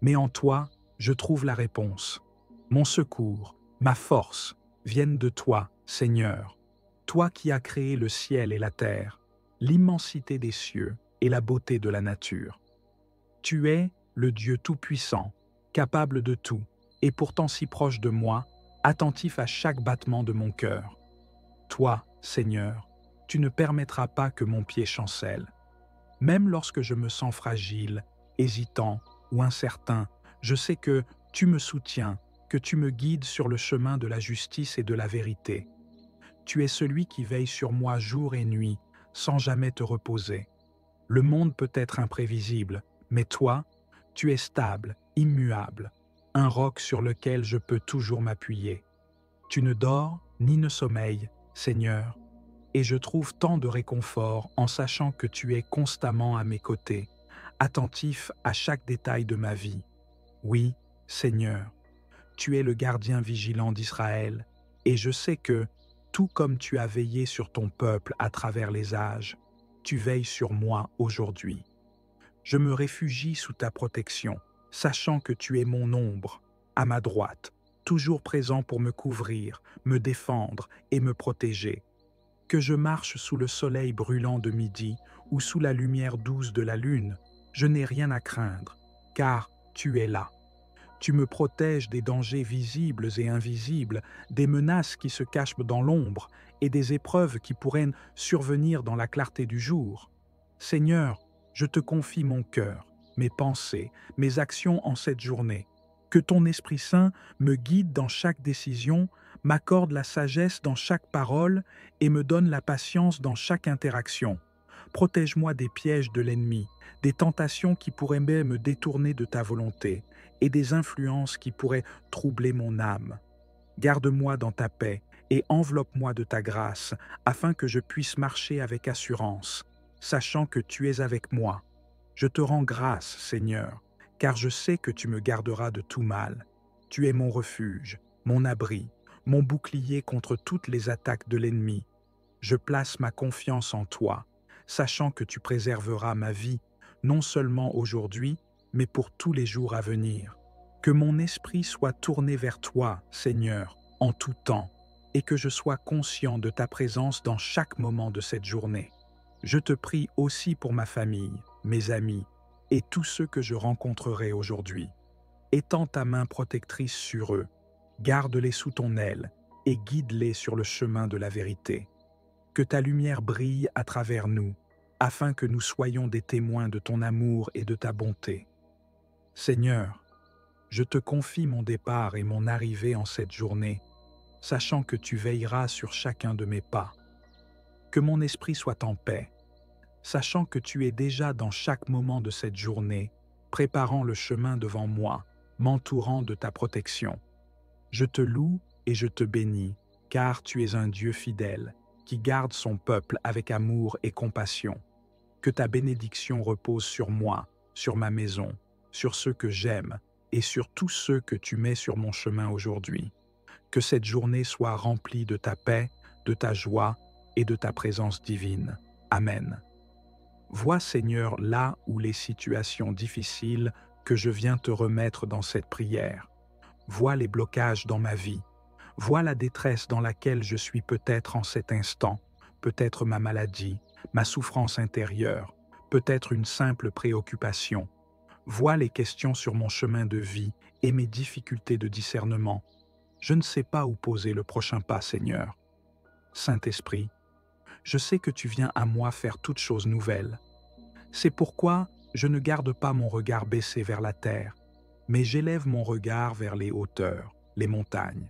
Mais en toi, je trouve la réponse. Mon secours, ma force, viennent de toi, Seigneur. Toi qui as créé le ciel et la terre, l'immensité des cieux et la beauté de la nature. Tu es le Dieu tout-puissant, capable de tout, et pourtant si proche de moi, attentif à chaque battement de mon cœur. Toi, Seigneur, tu ne permettras pas que mon pied chancelle. Même lorsque je me sens fragile, hésitant ou incertain, je sais que tu me soutiens, que tu me guides sur le chemin de la justice et de la vérité. Tu es celui qui veille sur moi jour et nuit, sans jamais te reposer. Le monde peut être imprévisible, mais toi, tu es stable, immuable, un roc sur lequel je peux toujours m'appuyer. Tu ne dors ni ne sommeilles, Seigneur, et je trouve tant de réconfort en sachant que tu es constamment à mes côtés, attentif à chaque détail de ma vie. Oui, Seigneur, tu es le gardien vigilant d'Israël, et je sais que, tout comme tu as veillé sur ton peuple à travers les âges, tu veilles sur moi aujourd'hui. Je me réfugie sous ta protection, sachant que tu es mon ombre, à ma droite, toujours présent pour me couvrir, me défendre et me protéger. Que je marche sous le soleil brûlant de midi ou sous la lumière douce de la lune, je n'ai rien à craindre, car tu es là. Tu me protèges des dangers visibles et invisibles, des menaces qui se cachent dans l'ombre et des épreuves qui pourraient survenir dans la clarté du jour. Seigneur, je te confie mon cœur, mes pensées, mes actions en cette journée. Que ton Esprit Saint me guide dans chaque décision, m'accorde la sagesse dans chaque parole et me donne la patience dans chaque interaction. Protège-moi des pièges de l'ennemi, des tentations qui pourraient me détourner de ta volonté et des influences qui pourraient troubler mon âme. Garde-moi dans ta paix et enveloppe-moi de ta grâce, afin que je puisse marcher avec assurance, sachant que tu es avec moi. Je te rends grâce, Seigneur, car je sais que tu me garderas de tout mal. Tu es mon refuge, mon abri, mon bouclier contre toutes les attaques de l'ennemi. Je place ma confiance en toi, sachant que tu préserveras ma vie, non seulement aujourd'hui, mais pour tous les jours à venir. Que mon esprit soit tourné vers toi, Seigneur, en tout temps, et que je sois conscient de ta présence dans chaque moment de cette journée. Je te prie aussi pour ma famille, mes amis, et tous ceux que je rencontrerai aujourd'hui. Étends ta main protectrice sur eux, garde-les sous ton aile, et guide-les sur le chemin de la vérité. Que ta lumière brille à travers nous, afin que nous soyons des témoins de ton amour et de ta bonté. Seigneur, je te confie mon départ et mon arrivée en cette journée, sachant que tu veilleras sur chacun de mes pas. Que mon esprit soit en paix, sachant que tu es déjà dans chaque moment de cette journée, préparant le chemin devant moi, m'entourant de ta protection. Je te loue et je te bénis, car tu es un Dieu fidèle, qui garde son peuple avec amour et compassion. Que ta bénédiction repose sur moi, sur ma maison, sur ceux que j'aime et sur tous ceux que tu mets sur mon chemin aujourd'hui. Que cette journée soit remplie de ta paix, de ta joie et de ta présence divine. Amen. Vois, Seigneur, là où les situations difficiles que je viens te remettre dans cette prière. Vois les blocages dans ma vie. Vois la détresse dans laquelle je suis peut-être en cet instant, peut-être ma maladie, ma souffrance intérieure, peut-être une simple préoccupation. Vois les questions sur mon chemin de vie et mes difficultés de discernement. Je ne sais pas où poser le prochain pas, Seigneur. Saint-Esprit, je sais que tu viens à moi faire toutes choses nouvelles. C'est pourquoi je ne garde pas mon regard baissé vers la terre, mais j'élève mon regard vers les hauteurs, les montagnes.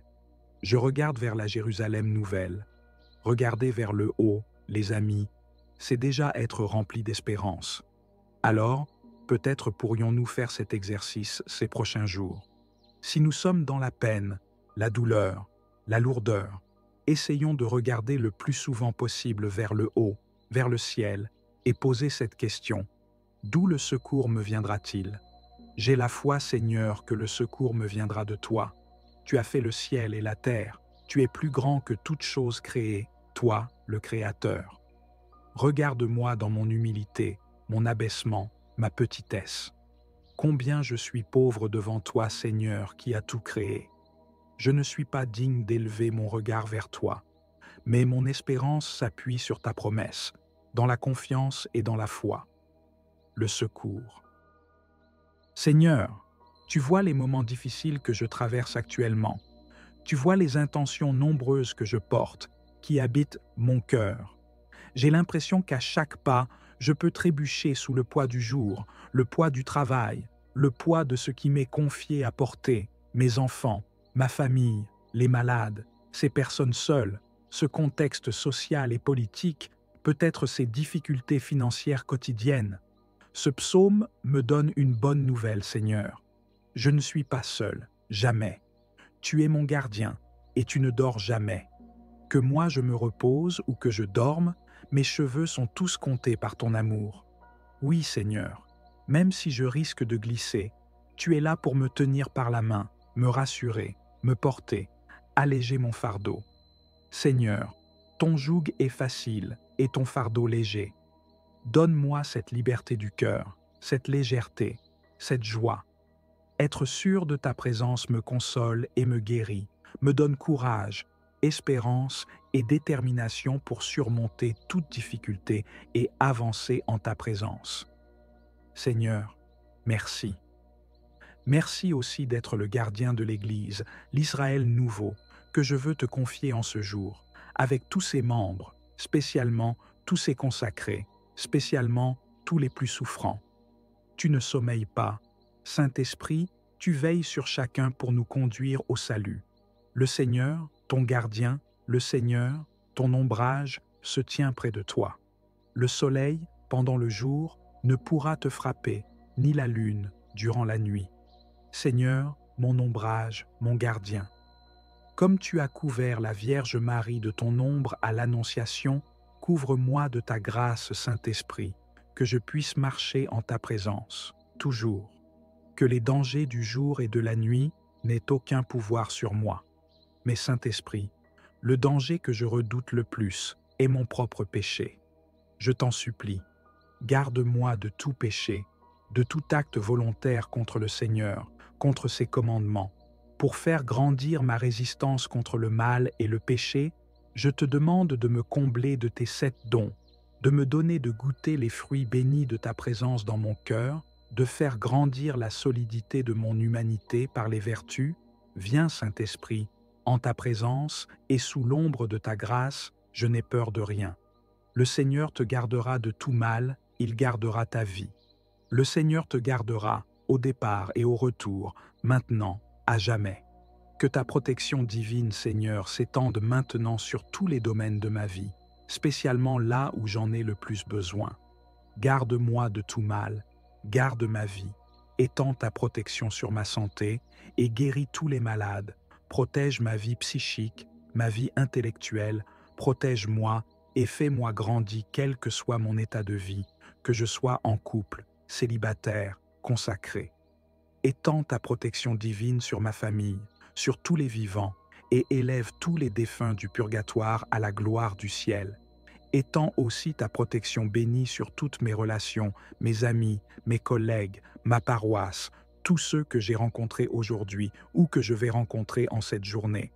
Je regarde vers la Jérusalem nouvelle. Regarder vers le haut, les amis, c'est déjà être rempli d'espérance. Alors, peut-être pourrions-nous faire cet exercice ces prochains jours. Si nous sommes dans la peine, la douleur, la lourdeur, essayons de regarder le plus souvent possible vers le haut, vers le ciel, et poser cette question. D'où le secours me viendra-t-il? J'ai la foi, Seigneur, que le secours me viendra de toi. Tu as fait le ciel et la terre. Tu es plus grand que toute chose créée, toi, le Créateur. Regarde-moi dans mon humilité, mon abaissement, ma petitesse. Combien je suis pauvre devant toi, Seigneur, qui as tout créé. Je ne suis pas digne d'élever mon regard vers toi, mais mon espérance s'appuie sur ta promesse, dans la confiance et dans la foi. Le secours. Seigneur, tu vois les moments difficiles que je traverse actuellement. Tu vois les intentions nombreuses que je porte, qui habitent mon cœur. J'ai l'impression qu'à chaque pas, je peux trébucher sous le poids du jour, le poids du travail, le poids de ce qui m'est confié à porter, mes enfants, ma famille, les malades, ces personnes seules, ce contexte social et politique, peut-être ces difficultés financières quotidiennes. Ce psaume me donne une bonne nouvelle, Seigneur. Je ne suis pas seul, jamais. Tu es mon gardien, et tu ne dors jamais. Que moi je me repose ou que je dorme, mes cheveux sont tous comptés par ton amour. Oui, Seigneur, même si je risque de glisser, tu es là pour me tenir par la main, me rassurer, me porter, alléger mon fardeau. Seigneur, ton joug est facile et ton fardeau léger. Donne-moi cette liberté du cœur, cette légèreté, cette joie. Être sûr de ta présence me console et me guérit, me donne courage, espérance et détermination pour surmonter toute difficulté et avancer en ta présence. Seigneur, merci. Merci aussi d'être le gardien de l'Église, l'Israël nouveau, que je veux te confier en ce jour, avec tous ses membres, spécialement tous ses consacrés, spécialement tous les plus souffrants. Tu ne sommeilles pas. Saint-Esprit, tu veilles sur chacun pour nous conduire au salut. Le Seigneur, ton gardien, le Seigneur, ton ombrage, se tient près de toi. Le soleil, pendant le jour, ne pourra te frapper, ni la lune durant la nuit. Seigneur, mon ombrage, mon gardien. Comme tu as couvert la Vierge Marie de ton ombre à l'Annonciation, couvre-moi de ta grâce, Saint-Esprit, que je puisse marcher en ta présence, toujours. Que les dangers du jour et de la nuit n'aient aucun pouvoir sur moi. Mais Saint-Esprit, le danger que je redoute le plus est mon propre péché. Je t'en supplie, garde-moi de tout péché, de tout acte volontaire contre le Seigneur, contre ses commandements. Pour faire grandir ma résistance contre le mal et le péché, je te demande de me combler de tes 7 dons, de me donner de goûter les fruits bénis de ta présence dans mon cœur, de faire grandir la solidité de mon humanité par les vertus. Viens, Saint-Esprit, en ta présence et sous l'ombre de ta grâce, je n'ai peur de rien. Le Seigneur te gardera de tout mal, il gardera ta vie. Le Seigneur te gardera au départ et au retour, maintenant, à jamais. Que ta protection divine, Seigneur, s'étende maintenant sur tous les domaines de ma vie, spécialement là où j'en ai le plus besoin. Garde-moi de tout mal, garde ma vie, étends ta protection sur ma santé et guéris tous les malades. Protège ma vie psychique, ma vie intellectuelle, protège-moi et fais-moi grandir quel que soit mon état de vie, que je sois en couple, célibataire, consacré. Étends ta protection divine sur ma famille, sur tous les vivants, et élève tous les défunts du purgatoire à la gloire du ciel. Étends aussi ta protection bénie sur toutes mes relations, mes amis, mes collègues, ma paroisse, tous ceux que j'ai rencontrés aujourd'hui ou que je vais rencontrer en cette journée.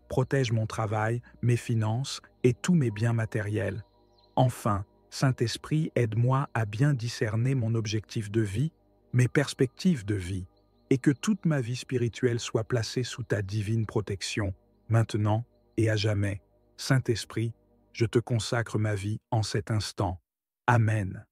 Protège mon travail, mes finances et tous mes biens matériels. Enfin, Saint-Esprit, aide-moi à bien discerner mon objectif de vie, mes perspectives de vie, et que toute ma vie spirituelle soit placée sous ta divine protection, maintenant et à jamais. Saint-Esprit, je te consacre ma vie en cet instant. Amen.